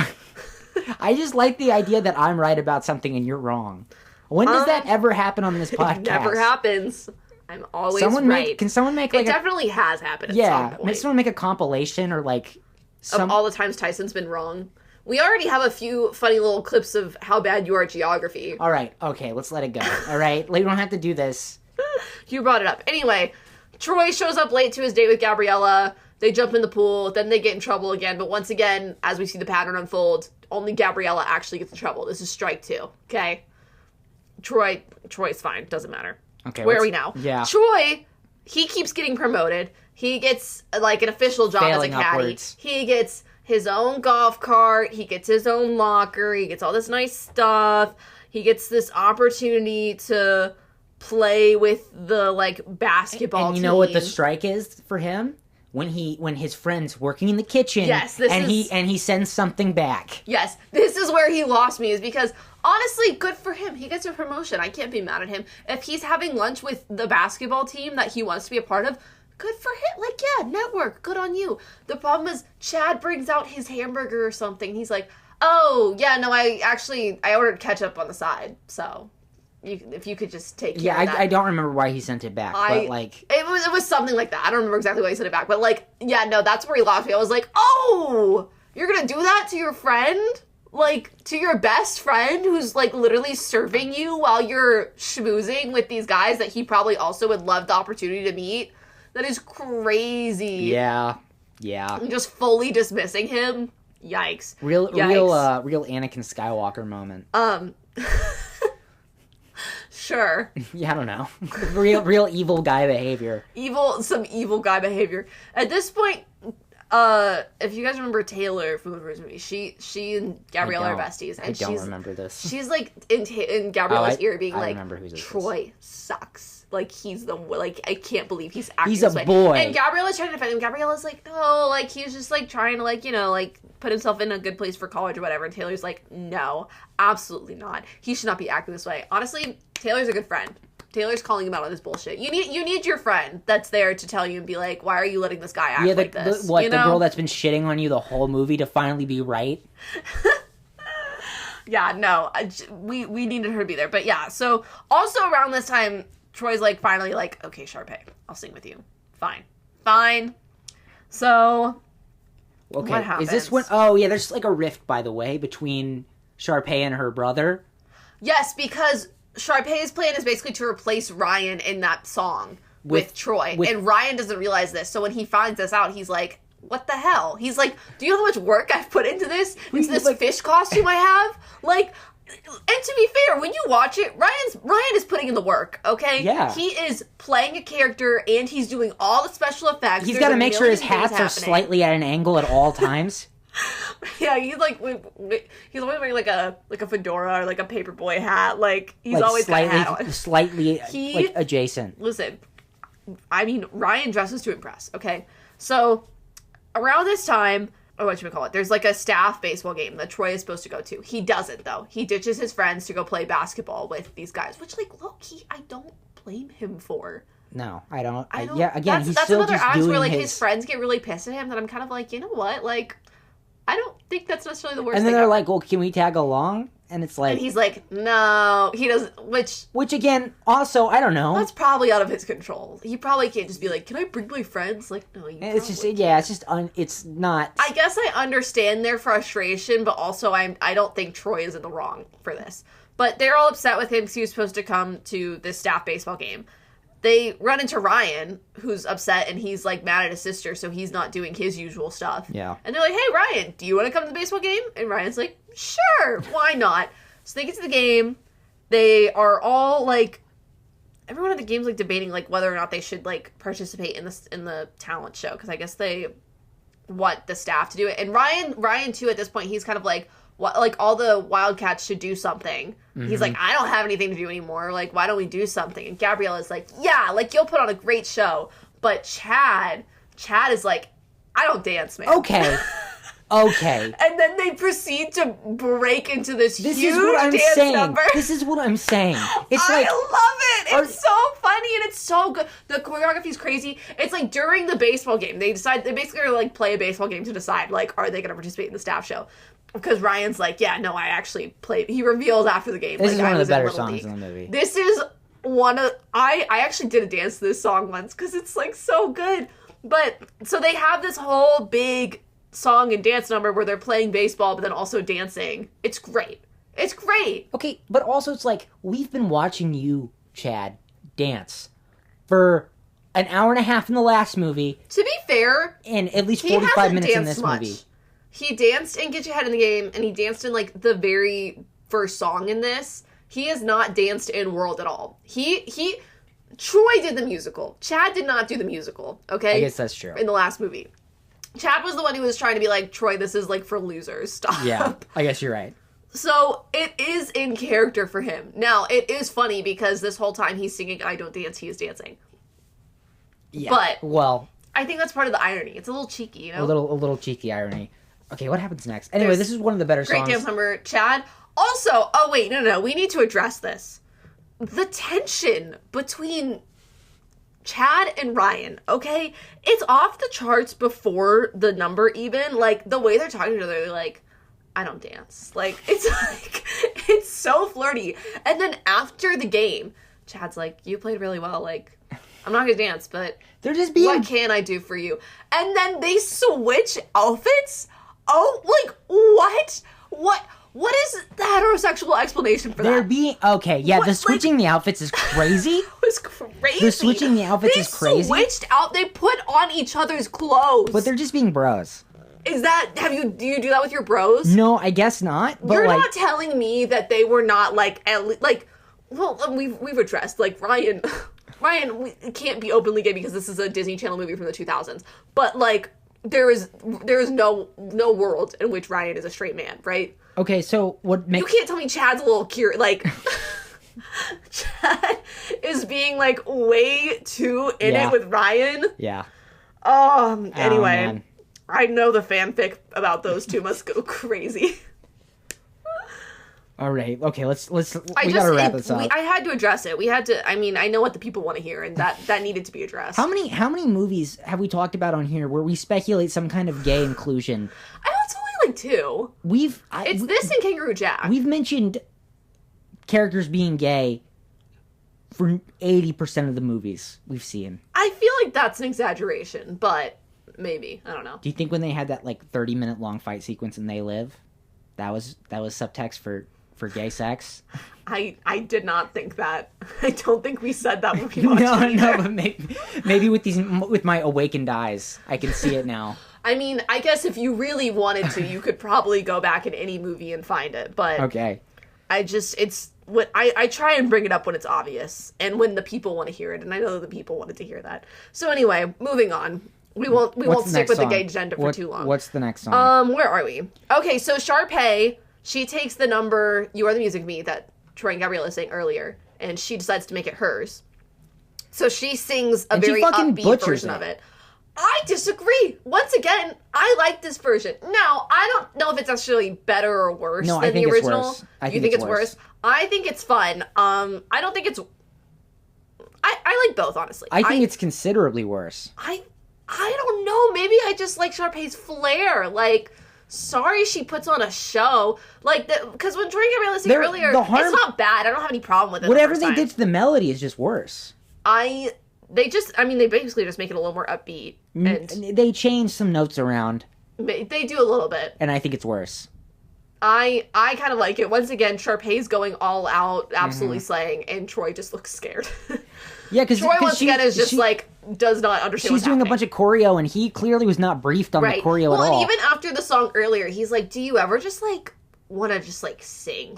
I just like the idea that I'm right about something and you're wrong. When does that ever happen on this podcast? It never happens. I'm always right. Can someone make like it definitely has happened at some point. Can someone make a compilation or like of all the times Tyson's been wrong? We already have a few funny little clips of how bad you are at geography. All right, okay, let's let it go. All right, we don't have to do this. You brought it up. Anyway, Troy shows up late to his date with Gabriella. They jump in the pool, then they get in trouble again. But once again, as we see the pattern unfold, only Gabriella actually gets in trouble. This is strike 2, okay? Troy's fine. Doesn't matter. Okay, where are we now? Yeah. Troy, he keeps getting promoted. He gets like an official job Failing as a caddy. upwards. He gets his own golf cart. He gets his own locker. He gets all this nice stuff. He gets this opportunity to play with the like basketball And you team. know what the strike is for him? When his friend's working in the kitchen, Yes, he sends something back. Yes, this is where he lost me, is because honestly, good for him. He gets a promotion. I can't be mad at him. If he's having lunch with the basketball team that he wants to be a part of, good for him. Like, yeah, network. Good on you. The problem is Chad brings out his hamburger or something. He's like, oh, yeah, no, I ordered ketchup on the side. So, if you could just take care of that. I don't remember why he sent it back, but like... It was something like that. I don't remember exactly why he sent it back. But like, yeah, no, that's where he lost me. I was like, oh, you're going to do that to your friend? Like, to your best friend who's, like, literally serving you while you're schmoozing with these guys that he probably also would love the opportunity to meet? That is crazy. Yeah. And just fully dismissing him? Yikes. Real Anakin Skywalker moment. Sure. Yeah, I don't know. real evil guy behavior. Some evil guy behavior. At this point, if you guys remember Taylor from the first movie, she and Gabriella are besties. And I don't remember this. She's like in Gabriella's ear being like, Troy is. Sucks. Like, he's I can't believe he's acting He's this a way. boy. And Gabriella's trying to defend him. Gabriella's like, no, like, he's just, like, trying to, like, you know, like, put himself in a good place for college or whatever. And Taylor's like, no, absolutely not. He should not be acting this way. Honestly, Taylor's a good friend. Taylor's calling him out on his bullshit. You need your friend that's there to tell you and be like, why are you letting this guy act like this? The girl that's been shitting on you the whole movie to finally be right? Yeah, no, we needed her to be there. But yeah, so also around this time, Troy's like finally like, okay, Sharpay, I'll sing with you. Fine. So, okay, what happens? Is this when? Oh yeah, there's like a rift, by the way, between Sharpay and her brother. Yes, because Sharpay's plan is basically to replace Ryan in that song with Troy, and Ryan doesn't realize this. So when he finds this out, he's like, what the hell? He's like, do you know how much work I've put into this fish costume I have? Like, and to be fair, when you watch it, Ryan is putting in the work, okay? Yeah. He is playing a character, and he's doing all the special effects. He's got to make sure his hats are slightly at an angle at all times. Yeah, he's always wearing like a fedora or like a paperboy hat. Like, he's like always got a hat on. Slightly like adjacent. Listen, I mean, Ryan dresses to impress, okay? So, around this time, or what should we call it? There's like a staff baseball game that Troy is supposed to go to. He doesn't, though. He ditches his friends to go play basketball with these guys, which, like, low-key, I don't blame him for. No, I don't. Yeah, again, he's that's still another just act doing where, like, his friends get really pissed at him that I'm kind of like, you know what? Like, I don't think that's necessarily the worst thing. And then they're ever. Like, well, can we tag along? And it's like... And he's like, no, he doesn't, Which, again, also, I don't know. That's probably out of his control. He probably can't just be like, can I bring my friends? Like, no, you It's just, yeah, it's just, it's not... I guess I understand their frustration, but also I don't think Troy is in the wrong for this. But they're all upset with him because he was supposed to come to this staff baseball game. They run into Ryan, who's upset, and he's, like, mad at his sister, so he's not doing his usual stuff. Yeah. And they're like, hey, Ryan, do you want to come to the baseball game? And Ryan's like, sure, why not? So they get to the game. They are all, like, everyone at the game's, like, debating, like, whether or not they should, like, participate in the talent show, because I guess they want the staff to do it. And Ryan, too, at this point, he's kind of like, what, like, all the Wildcats should do something. Mm-hmm. He's like, I don't have anything to do anymore. Like, why don't we do something? And Gabriella's like, yeah, like, you'll put on a great show. But Chad is like, I don't dance, man. Okay. And then they proceed to break into this huge dance saying. number. This is what I'm saying. It's I like, love it. It's so funny and it's so good. The choreography's crazy. It's like during the baseball game, they basically are like play a baseball game to decide, like, are they going to participate in the staff show? Because Ryan's like, yeah, no, I actually played. He reveals after the game. This like, is one of the better songs in the movie. This is one of... I actually did a dance to this song once because it's, like, so good. But, so they have this whole big song and dance number where they're playing baseball but then also dancing. It's great. It's great. Okay, but also it's like, we've been watching you, Chad, dance for an hour and a half in the last movie. To be fair... And at least 45 minutes in this movie. He danced in Get Your Head in the Game, and he danced in, like, the very first song in this. He has not danced in World at all. Troy did the musical. Chad did not do the musical, okay? I guess that's true. In the last movie. Chad was the one who was trying to be like, Troy, this is, like, for losers. Stop. Yeah, I guess you're right. So, it is in character for him. Now, it is funny because this whole time he's singing I Don't Dance, he is dancing. Yeah, but, well... I think that's part of the irony. It's a little cheeky, you know? A little cheeky irony. Okay, what happens next? Anyway, this is one of the better songs. Great dance number. Chad. Also, oh wait, no. We need to address this. The tension between Chad and Ryan, okay? It's off the charts before the number even. Like, the way they're talking to each other, they're like, I don't dance. Like, it's so flirty. And then after the game, Chad's like, you played really well. Like, I'm not gonna dance, but they're just being... what can I do for you? And then they switch outfits? Oh, like, what? What is the heterosexual explanation for that? They're being... Okay, yeah, the switching the outfits is crazy. It was crazy. The switching the outfits is crazy. They switched out, they put on each other's clothes. But they're just being bros. Is that... do you do that with your bros? No, I guess not. But you're not telling me that they were not, like, well, we've addressed, like, Ryan can't be openly gay because this is a Disney Channel movie from the 2000s. But, like, there is no world in which Ryan is a straight man, right? Okay, so what makes... You can't tell me Chad's a little curious, like... Chad is being, like, way too in it with Ryan. Yeah. Anyway. I know the fanfic about those two must go crazy. All right. Okay, we gotta wrap this up. I had to address it. I know what the people want to hear, and that needed to be addressed. How many movies have we talked about on here where we speculate some kind of gay inclusion? I know it's only like two. It's this and Kangaroo Jack. We've mentioned characters being gay for 80% of the movies we've seen. I feel like that's an exaggeration, but maybe. I don't know. Do you think when they had that like 30-minute long fight sequence in They Live, that was subtext for gay sex? I did not think that. I don't think we said that when we watched it No, but maybe with my awakened eyes, I can see it now. I mean, I guess if you really wanted to, you could probably go back in any movie and find it, but... Okay. I try and bring it up when it's obvious and when the people want to hear it, and I know the people wanted to hear that. So anyway, moving on. We won't stick with the gay agenda for too long. What's the next song? Where are we? Okay, so Sharpay, she takes the number "You Are the Music of Me" that Troy and Gabriella sang earlier, and she decides to make it hers. So she sings a very upbeat version of it. I disagree. Once again, I like this version. Now, I don't know if it's actually better or worse than the original. You think it's worse? I think it's fun. I don't think it's... I like both, honestly. I think it's considerably worse. I don't know. Maybe I just like Sharpay's flair. Like, sorry she puts on a show. Like, because when Troy and Gabriella sang earlier, it's not bad. I don't have any problem with it. Whatever they did to the melody is just worse. They basically just make it a little more upbeat. And they change some notes around. They do a little bit. And I think it's worse. I kind of like it. Once again, Sharpay's going all out, absolutely slaying, and Troy just looks scared. Yeah, because Troy once again is just does not understand she's doing a bunch of choreo, and he clearly was not briefed on the choreo at all. And even after the song earlier, he's like, do you ever just want to just sing,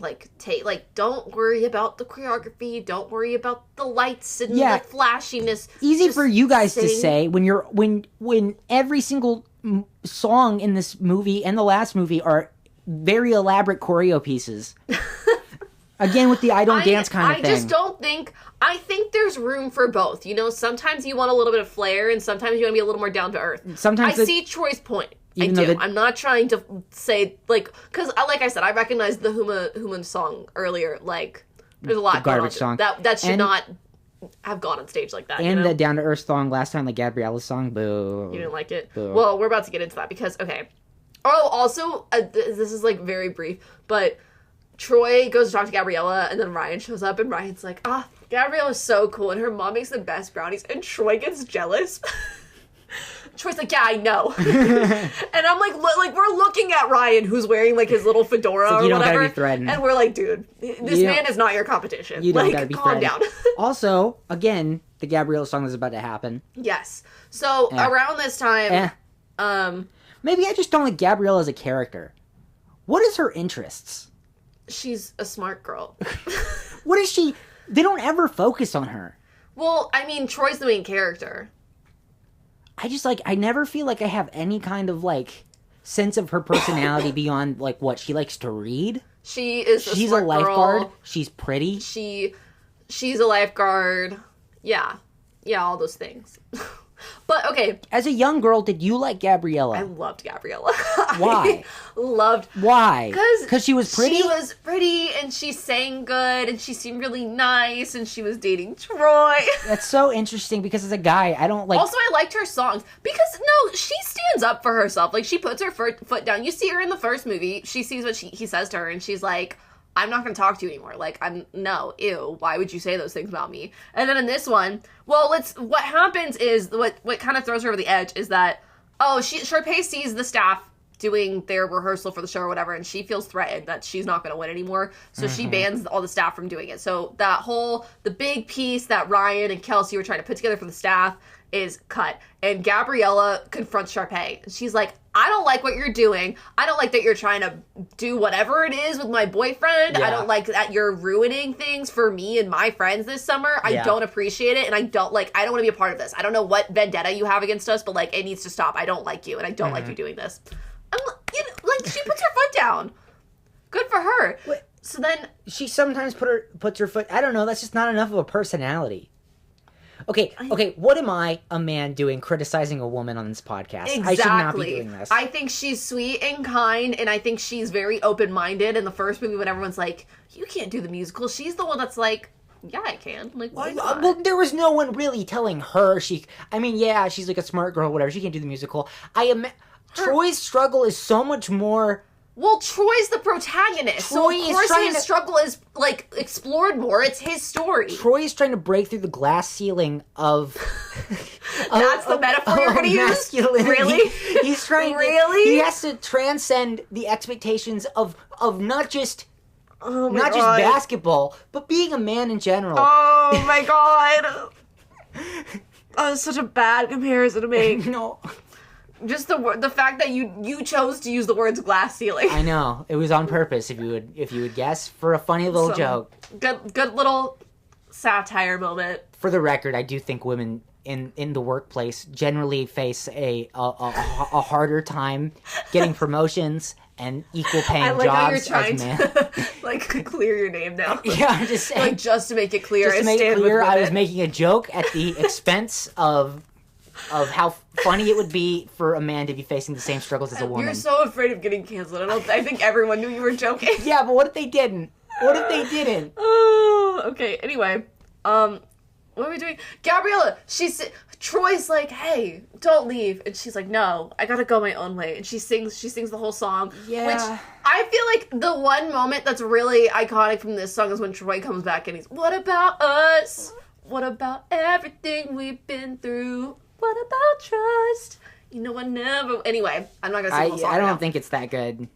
don't worry about the choreography, don't worry about the lights and the flashiness. Easy for you guys to say when every single song in this movie and the last movie are very elaborate choreo pieces. Again, with the I don't dance kind of thing. I just don't think... I think there's room for both. You know, sometimes you want a little bit of flair, and sometimes you want to be a little more down to earth. Sometimes I see Troy's point. I do. I'm not trying to say, because, like I said, I recognized the Huma song earlier. There's a lot going on. Song. That should not have gone on stage like that. And the down to earth song last time, Gabriella's song, boo. You didn't like it? Boo. Well, we're about to get into that because, okay. Oh, also, this is very brief, but Troy goes to talk to Gabriella, and then Ryan shows up, and Ryan's like, Gabriella's so cool, and her mom makes the best brownies, and Troy gets jealous. Troy's like, yeah, I know. And I'm like, we're looking at Ryan, who's wearing his little fedora or whatever, gotta be threatened. And we're like, dude, this man is not your competition. You don't gotta be calm down. Also, again, the Gabriella song is about to happen. Yes. So around this time, maybe I just don't like Gabriella as a character. What is her interests? She's a smart girl. What is she? They don't ever focus on her. Well, I mean, Troy's the main character. I just I never feel like I have any kind of sense of her personality beyond what she likes to read. She's a lifeguard. Girl. She's pretty. She's a lifeguard. Yeah, all those things. But, okay. As a young girl, did you like Gabriella? I loved Gabriella. Why? Why? Because she was pretty? She was pretty, and she sang good, and she seemed really nice, and she was dating Troy. That's so interesting, because as a guy, I don't like... Also, I liked her songs, because, no, she stands up for herself. She puts her foot down. You see her in the first movie. She sees what he says to her, and she's like... I'm not going to talk to you anymore. Ew, why would you say those things about me? And then in this one, what happens is, what kind of throws her over the edge is that, Sharpay sees the staff doing their rehearsal for the show or whatever, and she feels threatened that she's not going to win anymore, so she bans all the staff from doing it. So the big piece that Ryan and Kelsey were trying to put together for the staff is cut, and Gabriella confronts Sharpay, and she's like, I don't like what you're doing. I don't like that you're trying to do whatever it is with my boyfriend. Yeah. I don't like that you're ruining things for me and my friends this summer. I don't appreciate it, and I don't want to be a part of this. I don't know what vendetta you have against us, but, like, it needs to stop. I don't like you, and I don't like you doing this. She puts her foot down. Good for her. Wait. So then... She sometimes puts her foot... I don't know, that's just not enough of a personality. Okay, what am I, a man, doing criticizing a woman on this podcast? Exactly. I should not be doing this. I think she's sweet and kind, and I think she's very open-minded. In the first movie, when everyone's like, you can't do the musical, she's the one that's like, yeah, I can. Like, why not? Well, there was no one really telling her she's like a smart girl, whatever, she can't do the musical. Troy's struggle is so much more... Well, Troy's the protagonist, so of course his struggle is, like, explored more. It's his story. Troy is trying to break through the glass ceiling of... That's the metaphor you're going to use? Really? He's trying Really? He has to transcend the expectations of not just... not just basketball, but being a man in general. Oh, my God. That was such a bad comparison to make. No. Just the fact that you chose to use the words glass ceiling. I know. It was on purpose, if you would guess, for a funny little joke. Good little satire moment. For the record, I do think women in the workplace generally face a harder time getting promotions and equal paying jobs how you're trying as men. to like clear your name now. Yeah, I'm just saying. Like, just to make it clear. Just to make it clear, I was making a joke at the expense of how funny it would be for a man to be facing the same struggles as a woman. You're so afraid of getting canceled. I think everyone knew you were joking. Yeah, but what if they didn't? What if they didn't? Oh, okay. Anyway, what are we doing? Gabriella, Troy's like, hey, don't leave. And she's like, no, I gotta go my own way. And she sings the whole song. Yeah. Which, I feel like the one moment that's really iconic from this song is when Troy comes back and he's, what about us? What about everything we've been through? What about trust? You know I never... Anyway, I'm not gonna sing the whole song I don't now. think it's that good. You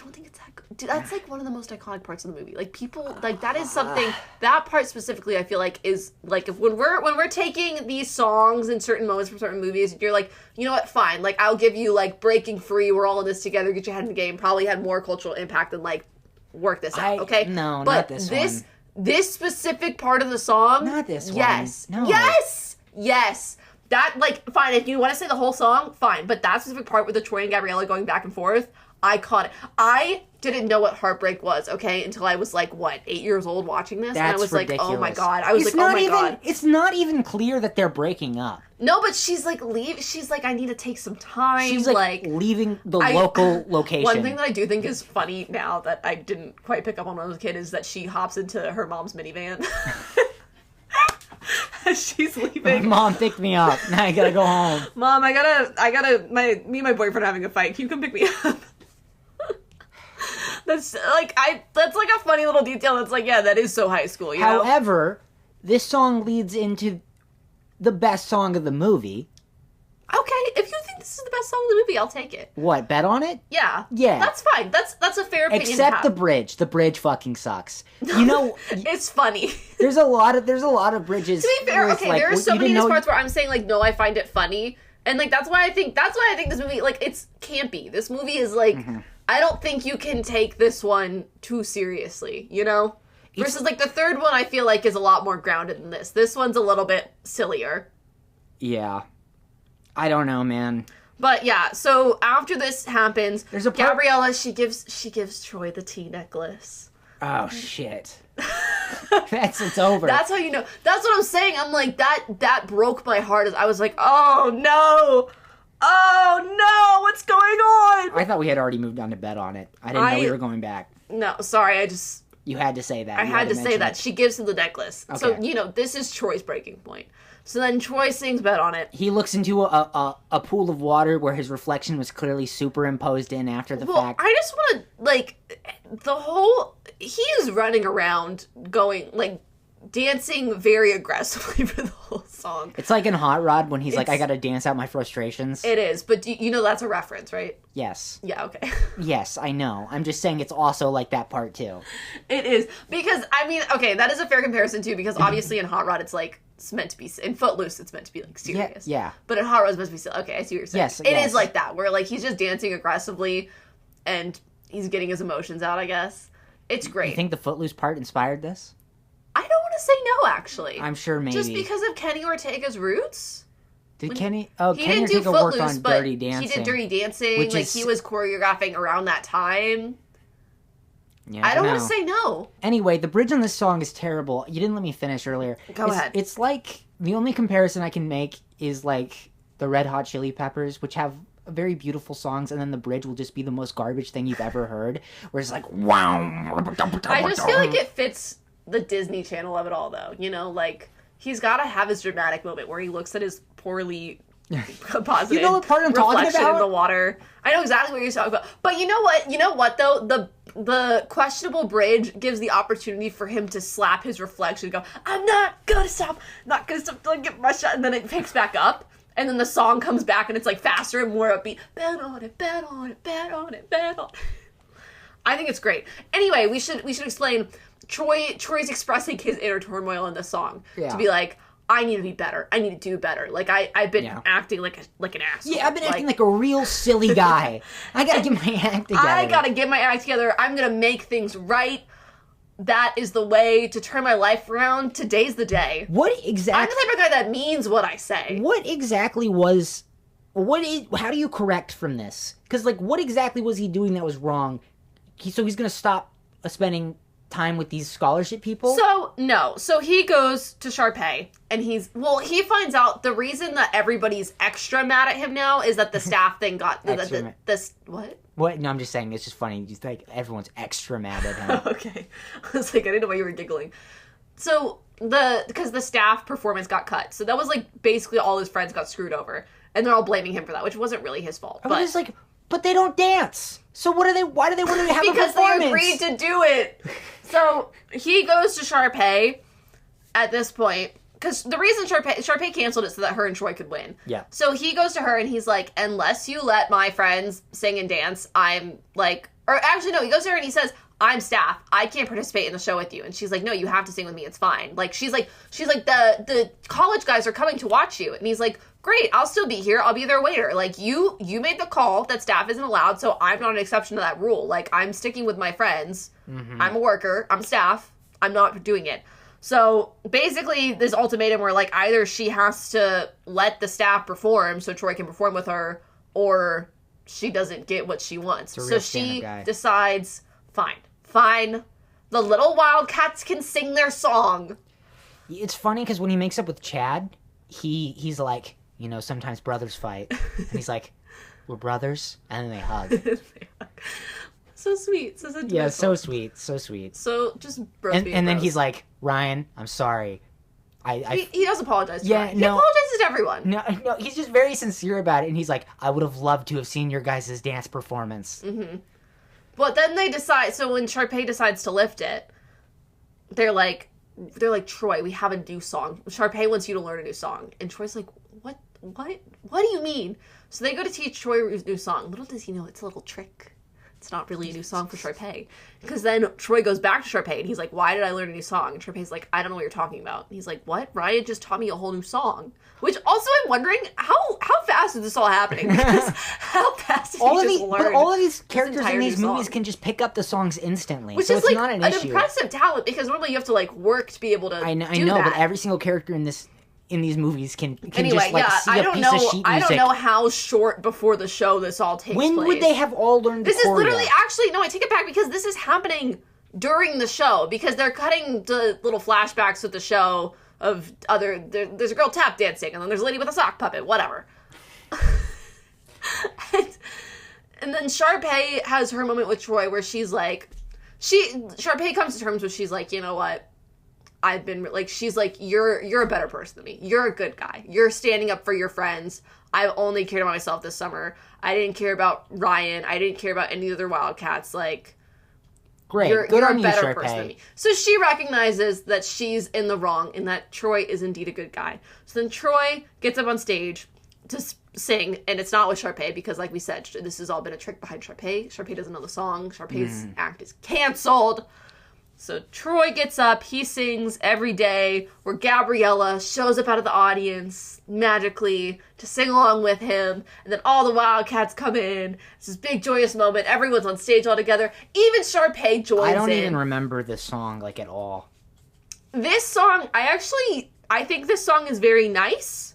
don't think it's that good? Dude, that's like one of the most iconic parts of the movie. Like, people... Like, that is something... That part specifically, I feel like, is... Like, if when we're taking these songs in certain moments from certain movies, you're like, you know what? Fine. Like, I'll give you, like, Breaking Free, we're all in this together, get your head in the game. Probably had more cultural impact than, like, Work This Out, okay? No, but not this one. This specific part of the song... Not this one. Yes. No. Yes! That, like, fine, if you want to say the whole song, fine. But that specific part with the Troy and Gabriella going back and forth, iconic. I didn't know what heartbreak was, okay, until I was, like, 8 years old watching this? That's and I was ridiculous. like, oh my god. I was like, oh my god. It's not even clear that they're breaking up. No, but she's like, she's like, I need to take some time. She's like leaving the local location. One thing that I do think is funny now that I didn't quite pick up on when I was a kid is that she hops into her mom's minivan. She's leaving. Mom, pick me up. Now I gotta go home. Mom, me and my boyfriend are having a fight. Can you come pick me up? That's like a funny little detail. That's like, yeah, that is so high school, you know? However, this song leads into the best song of the movie. Okay, if you think this is the best song of the movie, I'll take it. What, bet on it? Yeah. Yeah. That's fine. That's a fair opinion. Except the bridge. The bridge fucking sucks. You know, it's funny. There's a lot of bridges. To be fair, okay, like, there are so many of these parts where I'm saying, like, no, I find it funny. And, like, that's why I think this movie, like, it's campy. This movie is, like, I don't think you can take this one too seriously, you know? Versus, like, the third one I feel like is a lot more grounded than this. This one's a little bit sillier. Yeah. I don't know, man. But yeah, so after this happens, Gabriella, she gives Troy the tea necklace. Oh shit. It's over. That's how you know. That's what I'm saying. I'm like, that broke my heart. I was like, oh no, what's going on? I thought we had already moved on to bet on it. I didn't know we were going back. No, sorry, You had to say that. I had to say that. She gives him the necklace. Okay. So, you know, this is Troy's breaking point. So then Troy sings bet on it. He looks into a pool of water where his reflection was clearly superimposed in after the fact. I just want to, like, he is running around going, like, dancing very aggressively for the whole song. It's like in Hot Rod when he's like, I gotta dance out my frustrations. It is, but you know that's a reference, right? Yes. Yeah, okay. Yes, I know. I'm just saying it's also like that part too. It is. Because, I mean, okay, that is a fair comparison too, because obviously in Hot Rod it's like, it's meant to be, in Footloose, it's meant to be, like, serious. Yeah. But in Hot Rod's meant to be silly. Okay, I see what you're saying. Yes, It is like that, where, like, he's just dancing aggressively, and he's getting his emotions out, I guess. It's great. You think the Footloose part inspired this? I don't want to say no, actually. I'm sure maybe. Just because of Kenny Ortega's roots? Did Kenny... Oh, he Kenny didn't do Ortega worked Footloose, on but Dirty Dancing. he did Dirty Dancing. Which like, is... he was choreographing around that time. Yeah, I don't want to say no. Anyway, the bridge on this song is terrible. You didn't let me finish earlier. Go ahead. It's like... The only comparison I can make is, like, the Red Hot Chili Peppers, which have very beautiful songs, and then the bridge will just be the most garbage thing you've ever heard, where it's like, wow. I just feel like it fits the Disney Channel of it all, though. You know, like, he's got to have his dramatic moment where he looks at his poorly composited you know what part I'm talking reflection about? in the water. I know exactly what you're talking about. But you know what? You know what, though? The questionable bridge gives the opportunity for him to slap his reflection and go, I'm not gonna stop till I get my shot. And then it picks back up. And then the song comes back and it's, like, faster and more upbeat. Bet on it, bet on it, bet on it, bet on it. I think it's great. Anyway, we should explain. Troy's expressing his inner turmoil in this song. Yeah. To be like, I need to be better. I need to do better. Like, I've been acting like an asshole. Yeah, I've been acting like a real silly guy. I gotta get my act together. I gotta get my act together. I'm gonna make things right. That is the way to turn my life around. Today's the day. What I'm exactly... the type of guy that means what I say. What exactly was... How do you correct from this? Because, like, what exactly was he doing that was wrong? So he's gonna stop spending time with these scholarship people? So he goes to Sharpay, and he finds out the reason that everybody's extra mad at him now is that the staff thing got... what? What? No, I'm just saying, it's just funny. Just like, everyone's extra mad at him. Okay. I was like, I didn't know why you were giggling. So, because the staff performance got cut. So that was, like, basically all his friends got screwed over. And they're all blaming him for that, which wasn't really his fault. But it's like, but they don't dance. So why do they want to have a performance? Because they agreed to do it. So, he goes to Sharpay at this point. Because the reason Sharpay canceled it so that her and Troy could win. Yeah. So he goes to her and he's like, unless you let my friends sing and dance, I'm like... Or actually, no, he goes to her and he says, I'm staff. I can't participate in the show with you. And she's like, no, you have to sing with me. It's fine. Like, she's like, the college guys are coming to watch you. And he's like, great, I'll still be here. I'll be their waiter. Like, you made the call that staff isn't allowed, so I'm not an exception to that rule. Like, I'm sticking with my friends. Mm-hmm. I'm a worker. I'm staff. I'm not doing it. So, basically, this ultimatum where, like, either she has to let the staff perform so Troy can perform with her, or she doesn't get what she wants. So she decides, fine. The little Wildcats can sing their song. It's funny because when he makes up with Chad, he's like, you know, sometimes brothers fight. And he's like, we're brothers? And then they hug. So sweet. So sentimental. Yeah, so sweet. So just bros being and then bros. he's like, Ryan, I'm sorry. He does apologize to Ryan. No. He apologizes to everyone. No, he's just very sincere about it. And he's like, I would have loved to have seen your guys' dance performance. Mm-hmm. But then they decide, so when Sharpay decides to lift it, they're like, Troy, we have a new song. Sharpay wants you to learn a new song. And Troy's like, what do you mean? So they go to teach Troy a new song. Little does he know, it's a little trick. It's not really a new song for Sharpay. Because then Troy goes back to Sharpay and he's like, why did I learn a new song? And Sharpay's like, I don't know what you're talking about. And he's like, what? Ryan just taught me a whole new song. Which also I'm wondering, how fast is this all happening? Because how fast did he just learn? But all of these characters in these movies song? can just pick up the songs instantly. Which so is it's like not an issue. impressive talent, because normally you have to like work to be able to I know, that. But every single character in these movies can anyway, just like see a piece of sheet music. I don't know how short before the show this all takes place. When would they have all learned the This is choreo? literally, actually, no, I take it back, because this is happening during the show, because they're cutting the little flashbacks with the show of there's a girl tap dancing, and then there's a lady with a sock puppet, whatever. and then Sharpay has her moment with Troy where she's like, Sharpay comes to terms with, she's like, you know what? I've been, like, she's like, you're a better person than me. You're a good guy. You're standing up for your friends. I've only cared about myself this summer. I didn't care about Ryan. I didn't care about any other Wildcats. Like, great. You're on a better person than me. So she recognizes that she's in the wrong and that Troy is indeed a good guy. So then Troy gets up on stage to sing, and it's not with Sharpay, because like we said, this has all been a trick behind Sharpay. Sharpay doesn't know the song. Sharpay's act is canceled. So Troy gets up, he sings Every Day, where Gabriella shows up out of the audience magically to sing along with him, and then all the Wildcats come in. It's this big joyous moment. Everyone's on stage all together. Even Sharpay joins in. I don't even remember this song, like, at all. This song, I think this song is very nice.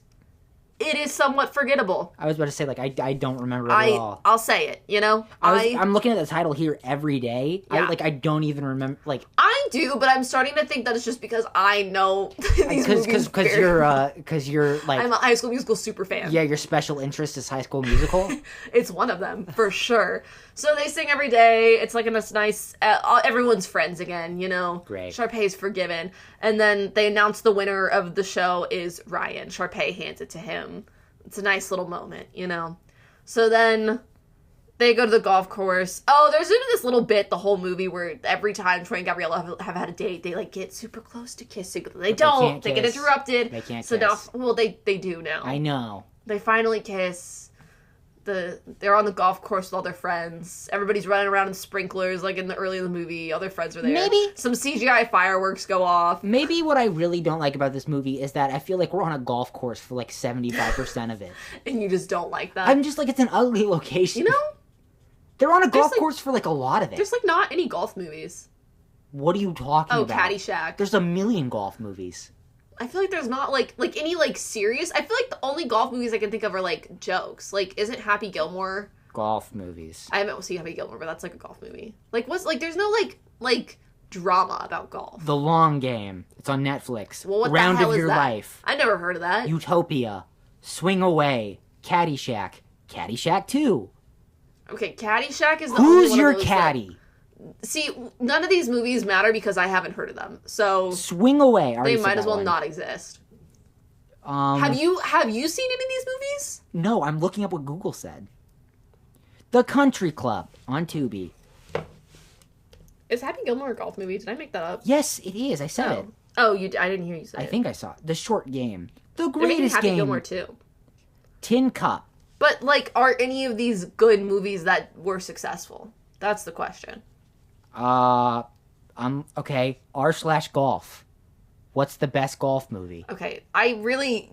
It is somewhat forgettable. I was about to say, like, I don't remember it at all. I'll say it, you know? I'm looking at the title here, Every Day. Yeah. I don't even remember, like... I do, but I'm starting to think that it's just because I know these movies Because you're, like... I'm a High School Musical super fan. Yeah, your special interest is High School Musical. It's one of them, for sure. So they sing Every Day. It's like a nice... everyone's friends again, you know? Great. Sharpay's forgiven. And then they announce the winner of the show is Ryan. Sharpay hands it to him. It's a nice little moment, you know? So then they go to the golf course. Oh, there's even this little bit the whole movie where every time Troy and Gabriella have had a date, they, like, get super close to kissing. They don't. They get interrupted. They can't so kiss. Now, well, they do now. I know. They finally kiss. They're on the golf course with all their friends. Everybody's running around in sprinklers, like in the early of the movie. All their friends are there. Maybe some CGI fireworks go off. Maybe what I really don't like about this movie is that I feel like we're on a golf course for like 75% of it. And you just don't like that. I'm just like, it's an ugly location. You know? They're on a golf course for like a lot of it. There's like not any golf movies. What are you talking about? Oh, Caddyshack. There's a million golf movies. I feel like there's not, like any, like, serious... I feel like the only golf movies I can think of are, like, jokes. Like, isn't Happy Gilmore... Golf movies. I haven't seen Happy Gilmore, but that's, like, a golf movie. Like, there's no, like, drama about golf. The Long Game. It's on Netflix. Well, what Round the hell of Your is that? Life. I never heard of that. Utopia. Swing Away. Caddyshack. Caddyshack 2. Okay, Caddyshack is the only Who's one your of those caddy? See, none of these movies matter because I haven't heard of them. So... Swing Away. They might as well not exist. Have you seen any of these movies? No, I'm looking up what Google said. The Country Club on Tubi. Is Happy Gilmore a golf movie? Did I make that up? Yes, it is. I said it. Oh, I didn't hear you say it. I think I saw it. The Short Game. The They're making Greatest Happy Game. Gilmore too. Tin Cup. But, like, are any of these good movies that were successful? That's the question. Okay. R/Golf. What's the best golf movie? Okay,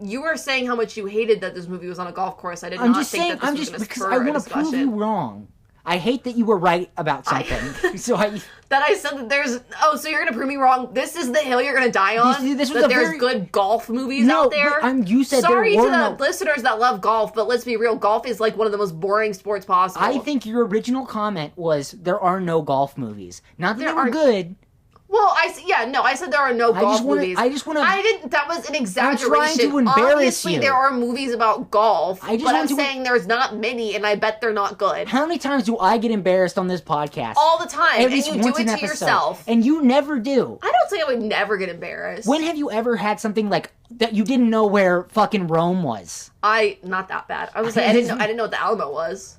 you were saying how much you hated that this movie was on a golf course. I did not think that this was going to spur a discussion. I want to prove you wrong. I hate that you were right about something. That I said that there's... Oh, so you're going to prove me wrong? This is the hill you're going to die on? This was that there's good golf movies out there? You said Sorry there were to the listeners that love golf, but let's be real. Golf is like one of the most boring sports possible. I think your original comment was there are no golf movies. Not that they were good. Well, I said there are no golf movies. That was an exaggeration. I'm trying to embarrass Obviously, you. there are movies about golf, but I'm to saying there's not many, and I bet they're not good. How many times do I get embarrassed on this podcast? All the time, and you do it to yourself. And you never do. I don't think I would never get embarrassed. When have you ever had something like that you didn't know where fucking Rome was? Not that bad. I didn't know what the Alamo was.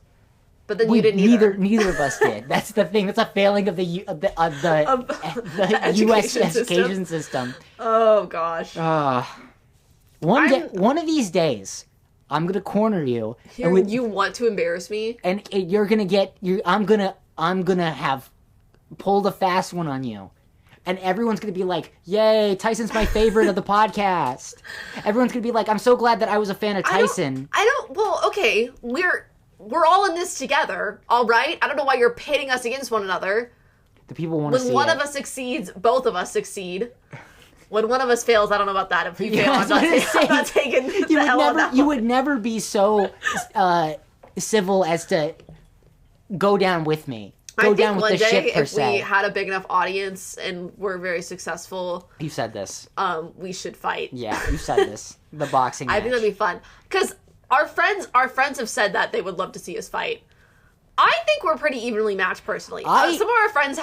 But then you didn't either. Neither of us did. That's the thing. That's a failing of the U.S. education system. Oh gosh. One of these days, I'm gonna corner you. You want to embarrass me, and you're gonna get. I'm gonna have pulled a fast one on you. And everyone's going to be like, yay, Tyson's my favorite of the podcast. Everyone's going to be like, I'm so glad that I was a fan of Tyson. Well, okay, we're all in this together, all right? I don't know why you're pitting us against one another. The people want to see When one of us succeeds, both of us succeed. When one of us fails, I don't know about that. If you fail, I'm not taking the L on that one. You would never be so civil as to go down with me. Go down with the ship, per se. If we had a big enough audience and were very successful... You said this. We should fight. Yeah, you said this. The boxing match. I think that'd be fun. Because... Our friends have said that they would love to see us fight. I think we're pretty evenly matched, personally. Some of our friends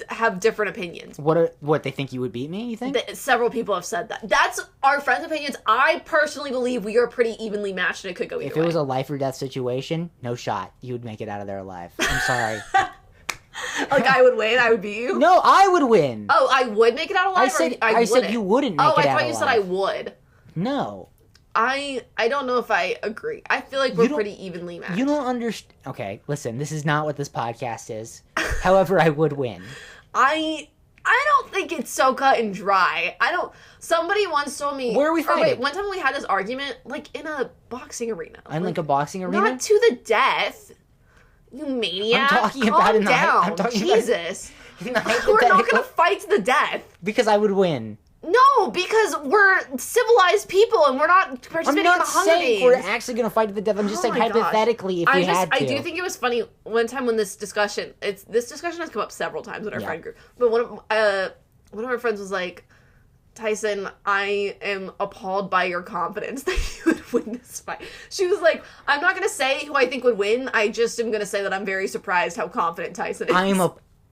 have different opinions. What they think you would beat me, you think? Several people have said that. That's our friends' opinions. I personally believe we are pretty evenly matched and it could go either way. If it was a life or death situation, no shot. You would make it out of there alive. I'm sorry. Like I would win? I would beat you? No, I would win. Oh, I would make it out alive? I said you wouldn't make it out alive. Oh, I thought you said I would. No. I don't know if I agree. I feel like we're pretty evenly matched. You don't understand. Okay, listen, this is not what this podcast is. However, I would win. I don't don't think it's so cut and dry. Somebody once told me... Where are we fighting? One time we had this argument, like, in a boxing arena. In like a boxing arena? Not to the death. You maniac. I'm talking Calm about in the... down. I'm talking Jesus. About We're not going to fight to the death. Because I would win. No, because we're civilized people and we're not participating in the Hunger Games. We're actually going to fight to the death. I'm just saying hypothetically if we had to. I do think it was funny one time when this discussion has come up several times in our friend group. But one of our friends was like, Tyson, I am appalled by your confidence that you would win this fight. She was like, I'm not going to say who I think would win. I just am going to say that I'm very surprised how confident Tyson is.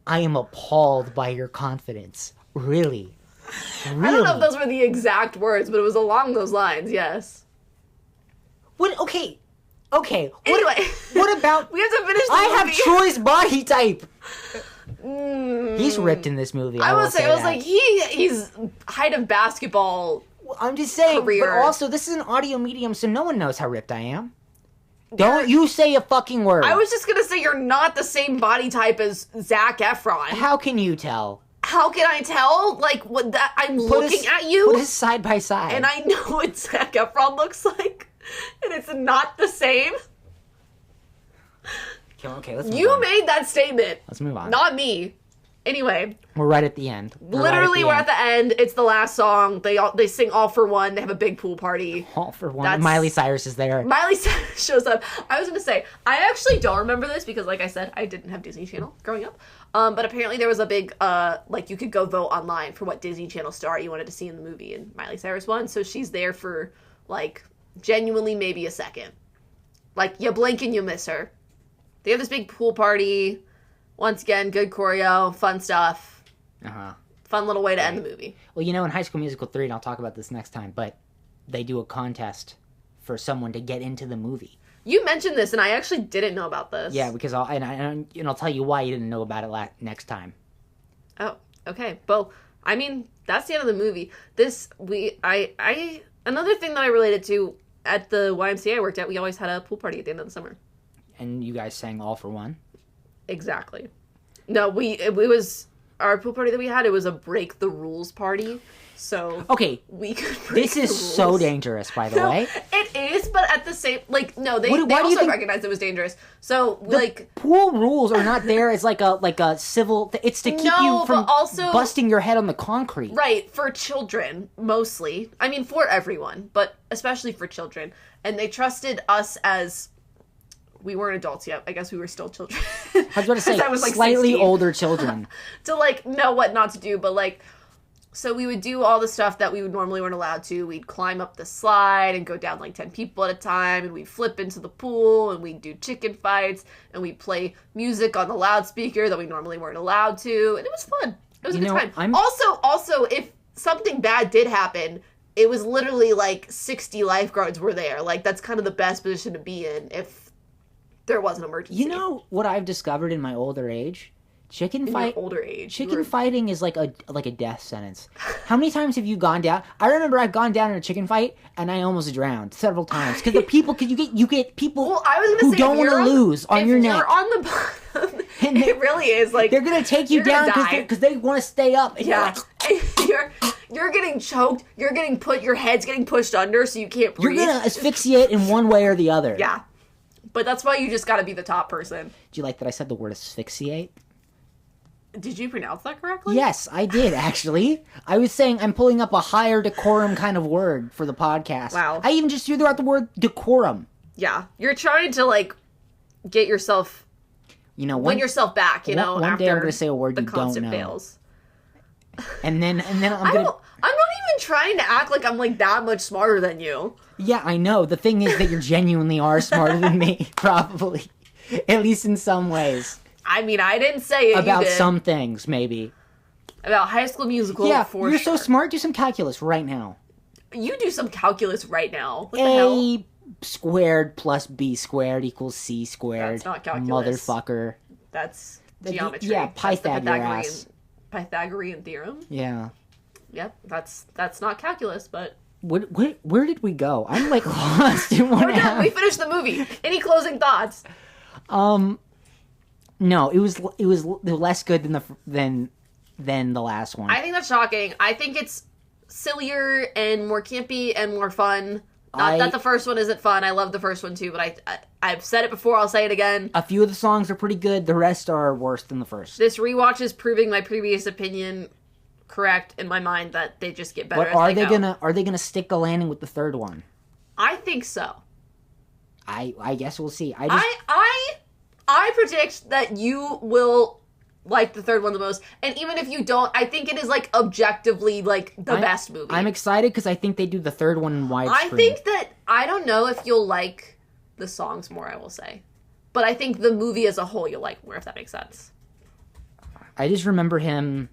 I am appalled by your confidence. Really. I don't know if those were the exact words, but it was along those lines, yes. What? Okay. Anyway. What about... We have to finish the movie. I have Troy's body type. He's ripped in this movie. I was like, he's height of basketball. I'm just saying, career. But also, this is an audio medium, so no one knows how ripped I am. Don't you say a fucking word. I was just gonna say you're not the same body type as Zac Efron. How can you tell? How can I tell? Like, what that I'm looking at you? Put us side by side. And I know what Zac Efron looks like. And it's not the same. Okay, let's move on. You made that statement. Let's move on. Not me. Anyway. We're right at the end. We're at the end. It's the last song. They sing All for One. They have a big pool party. All for One. Miley Cyrus is there. Miley Cyrus shows up. I was going to say, I actually don't remember this because, like I said, I didn't have Disney Channel growing up. But apparently there was a big, you could go vote online for what Disney Channel star you wanted to see in the movie, and Miley Cyrus won. So she's there for, genuinely maybe a second. You blink and you miss her. They have this big pool party. Once again, good choreo, fun stuff. Fun little way to end the movie. Well, in High School Musical 3, and I'll talk about this next time, but they do a contest for someone to get into the movie. You mentioned this, and I actually didn't know about this. Yeah, because I'll tell you why you didn't know about it next time. Oh, okay. Well, I mean, that's the end of the movie. Another thing that I related to at the YMCA I worked at, we always had a pool party at the end of the summer. And you guys sang All for One? Exactly. No, it was our pool party that we had. It was a break the rules party. So okay, we could break this is so dangerous, by the way. It is, but at the same they also recognized it was dangerous. So pool rules are not there as like a civil. It's to keep you from busting your head on the concrete. Right, for children mostly. I mean, for everyone, but especially for children. And they trusted us as. We weren't adults yet. I guess we were still children. I was about to say, slightly 16. Older children. To, know what not to do. But, so we would do all the stuff that we would normally weren't allowed to. We'd climb up the slide and go down, 10 people at a time. And we'd flip into the pool. And we'd do chicken fights. And we'd play music on the loudspeaker that we normally weren't allowed to. And it was fun. It was a good time. Also, if something bad did happen, it was literally, 60 lifeguards were there. That's kind of the best position to be in if there was an emergency. You know what I've discovered in my older age? Chicken fighting is like a death sentence. How many times have you gone down? I remember I've gone down in a chicken fight and I almost drowned several times because you get people who don't want to lose on your neck. If you're on the bottom, it really is they're gonna take you down because they want to stay up. Yeah, you're getting choked. Your head's getting pushed under so you can't breathe. You're gonna asphyxiate in one way or the other. Yeah. But that's why you just gotta be the top person. Do you like that I said the word asphyxiate? Did you pronounce that correctly? Yes, I did, actually. I was saying I'm pulling up a higher decorum kind of word for the podcast. Wow. I even just threw out the word decorum. Yeah. You're trying to, get yourself... win yourself back, one day I'm going to say a word you don't know. Fails. And then I'm going to... I'm not even trying to act like I'm, that much smarter than you. Yeah, I know. The thing is that you genuinely are smarter than me, probably. At least in some ways. I mean, I didn't say it. About some things, maybe. About High School Musical, for you're so smart. Do some calculus right now. You do some calculus right now. What the hell? A squared plus B squared equals C squared. That's not calculus. Motherfucker. That's geometry. Yeah, Pythagorean theorem. Yeah. Yep, that's not calculus, but... Where did we go? I'm lost in one. We're done. We finished the movie. Any closing thoughts? No, it was less good than than the last one. I think that's shocking. I think it's sillier and more campy and more fun. Not that the first one isn't fun. I love the first one too, but I've said it before, I'll say it again. A few of the songs are pretty good. The rest are worse than the first. This rewatch is proving my previous opinion correct in my mind that they just get better But as they go. are they gonna stick the landing with the third one? I think so. I guess we'll see. I predict that you will like the third one the most, and even if you don't, I think it is like objectively like the best movie. I'm excited because I think they do the third one in widescreen. I think that I don't know if you'll like the songs more, I will say, but I think the movie as a whole you'll like more, if that makes sense. I just remember him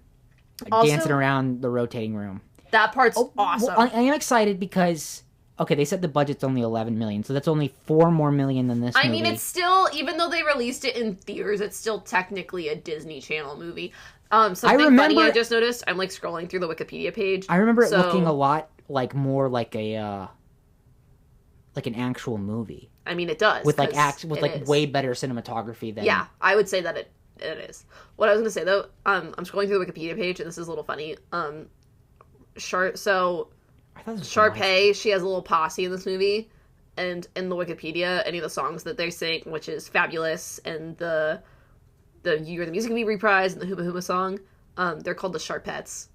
dancing around the rotating room. That part's awesome. Well, I am excited because they said the budget's only $11 million, so that's only $4 more million than this movie. I mean, it's still, even though they released it in theaters, it's still technically a Disney Channel movie. Something funny I just noticed, I'm like scrolling through the Wikipedia page. I remember it looking a lot like more like a like an actual movie. I mean, it does. With way better cinematography than... Yeah, I would say that it is. What I was going to say, though, I'm scrolling through the Wikipedia page, and this is a little funny. Sharpay, she has a little posse in this movie, and in the Wikipedia, any of the songs that they sing, which is Fabulous, and the You're the Music Can Be Reprised, and the Huma Huma song, they're called the Sharpettes.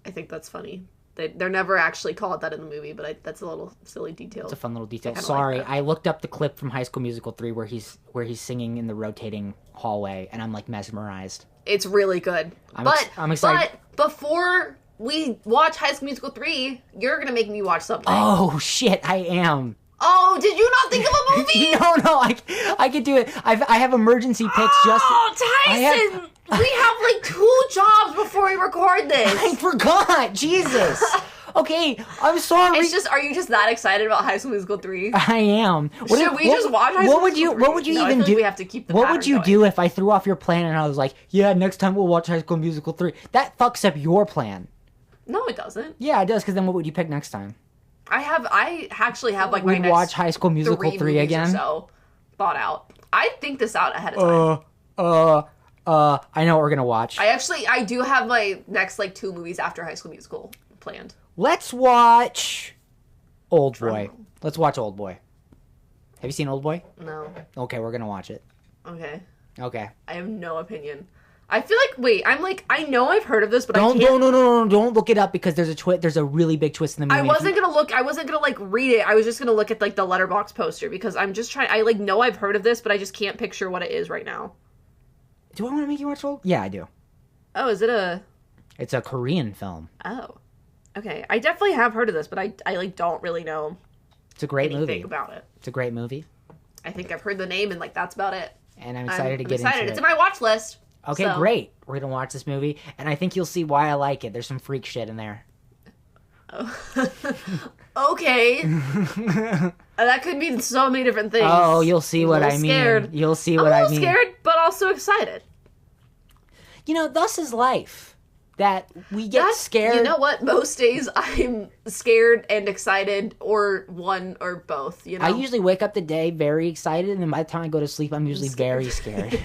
I think that's funny. They're never actually called that in the movie, but that's a little silly detail. It's a fun little detail. Sorry, I looked up the clip from High School Musical 3 where he's singing in the rotating hallway, and I'm like mesmerized. It's really good. I'm excited. But before we watch High School Musical 3, you're gonna make me watch something. Oh shit, I am. Oh, did you not think of a movie? No, I could do it. I have emergency picks just... Oh, Tyson! We have like 2 jobs before we record this. I forgot! Jesus! Okay, I'm sorry. It's just, are you just that excited about High School Musical 3? I am. Should we just watch High School Musical 3? What would you even do? We have to keep the What would you do if I threw off your plan and I was like, yeah, next time we'll watch High School Musical 3? That fucks up your plan. No, it doesn't. Yeah, it does, because then what would you pick next time? I actually have like my next watch High School Musical 3 again. So bought out. I think this out ahead of time. I know what we're gonna watch. I do have my next like 2 movies after High School Musical planned. Let's watch Old Boy. Let's watch Old Boy. Have you seen Old Boy? No. Okay, we're gonna watch it. Okay. I have no opinion. I feel like, I know I've heard of this, but I can't... No, don't look it up because there's a really big twist in the movie. I wasn't gonna like read it. I was just gonna look at like the Letterboxd poster because I'm just trying, I like know I've heard of this, but I just can't picture what it is right now. Do I want to make you watch Old? Yeah, I do. Oh, is it a... It's a Korean film. Oh. Okay. I definitely have heard of this, but I like don't really know It's a great anything movie. about it. It's a great movie. I think I've heard the name and like that's about it. And I'm excited to get into it. It's in my watch list. Okay, so. Great. We're going to watch this movie, and I think you'll see why I like it. There's some freak shit in there. Oh. Okay. That could mean so many different things. Oh, you'll see what I mean. Scared. You'll see what I mean. I'm a little scared, but also excited. You know, thus is life. That we get scared. You know what? Most days I'm scared and excited, or one or both. You know. I usually wake up the day very excited, and then by the time I go to sleep, I'm usually very scared.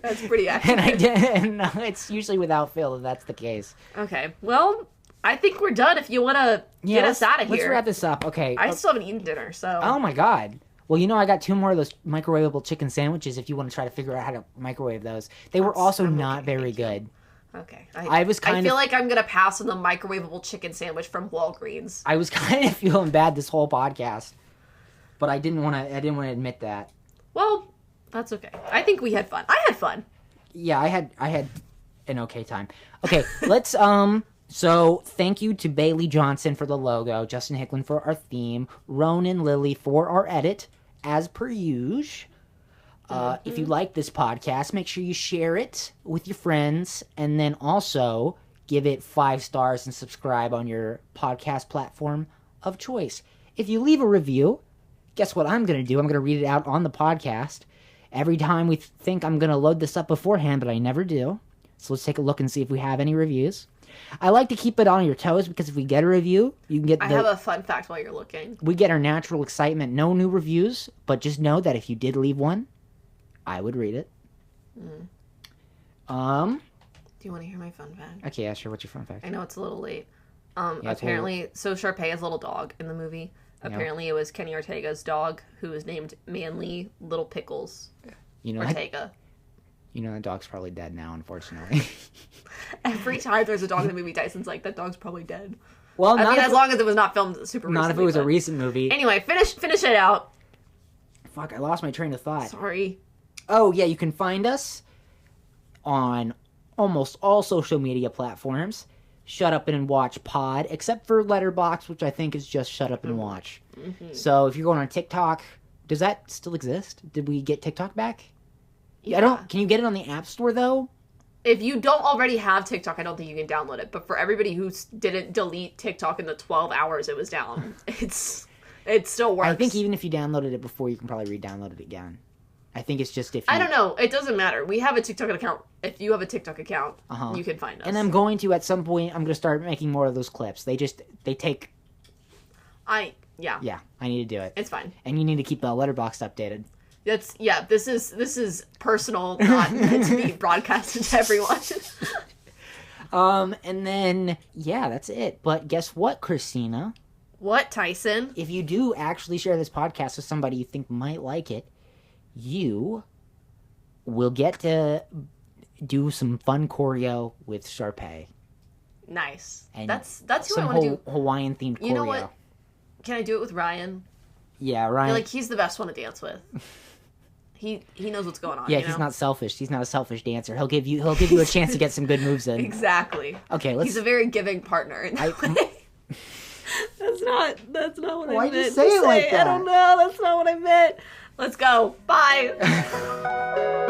That's pretty accurate. and it's usually without fail that that's the case. Okay. Well, I think we're done. If you want to get us out of here, let's wrap this up. Okay. I still haven't eaten dinner, so. Oh my god. Well, you know, I got 2 more of those microwavable chicken sandwiches. If you want to try to figure out how to microwave those, they were also not very good. Okay. I feel like I'm gonna pass on the microwavable chicken sandwich from Walgreens. I was kind of feeling bad this whole podcast, but I didn't want to admit that. Well, that's okay. I think we had fun. I had fun. Yeah, I had an okay time. Okay, let's so thank you to Bailey Johnson for the logo, Justin Hicklin for our theme, Ronan Lilly for our edit, as per usual. If you like this podcast, make sure you share it with your friends, and then also give it 5 stars and subscribe on your podcast platform of choice. If you leave a review, guess what I'm going to do? I'm going to read it out on the podcast. Every time we think I'm going to load this up beforehand, but I never do. So let's take a look and see if we have any reviews. I like to keep it on your toes because if we get a review, you can get I have a fun fact while you're looking. We get our natural excitement. No new reviews, but just know that if you did leave one, I would read it. Do you want to hear my fun fact? Okay, yeah, sure. What's your fun fact? I know it's a little late. Yeah, Apparently, so Sharpay is a little dog in the movie. Apparently, it was Kenny Ortega's dog who was named Manly Little Pickles Ortega. That dog's probably dead now, unfortunately. Every time there's a dog in the movie, Tyson's like, that dog's probably dead. Well, as long as it was not filmed super recently. Not if it was a recent movie. Anyway, finish it out. Fuck, I lost my train of thought. Sorry. Oh, yeah, you can find us on almost all social media platforms. Shut Up and Watch Pod, except for Letterboxd, which I think is just Shut Up and Watch. Mm-hmm. So if you're going on TikTok, does that still exist? Did we get TikTok back? Yeah. Can you get it on the App Store, though? If you don't already have TikTok, I don't think you can download it. But for everybody who didn't delete TikTok in the 12 hours it was down, it still works. I think even if you downloaded it before, you can probably re-download it again. I think it's just if you... I don't know. It doesn't matter. We have a TikTok account. If you have a TikTok account, you can find us. And I'm going to, at some point, I'm going to start making more of those clips. They take... Yeah. Yeah, I need to do it. It's fine. And you need to keep the Letterboxd updated. This is personal, not meant to be broadcasted to everyone. And then, yeah, that's it. But guess what, Kristina? What, Tyson? If you do actually share this podcast with somebody you think might like it, you will get to do some fun choreo with Sharpay. Nice. And that's who I want to do. Hawaiian themed choreo. You know what? Can I do it with Ryan? Yeah, Ryan. I feel like he's the best one to dance with. He knows what's going on. Yeah, he's not selfish. He's not a selfish dancer. He'll give you a chance to get some good moves in. Exactly. Okay, he's a very giving partner. That's not what I meant. Why'd you say it like that? I don't know. That's not what I meant. Let's go. Bye.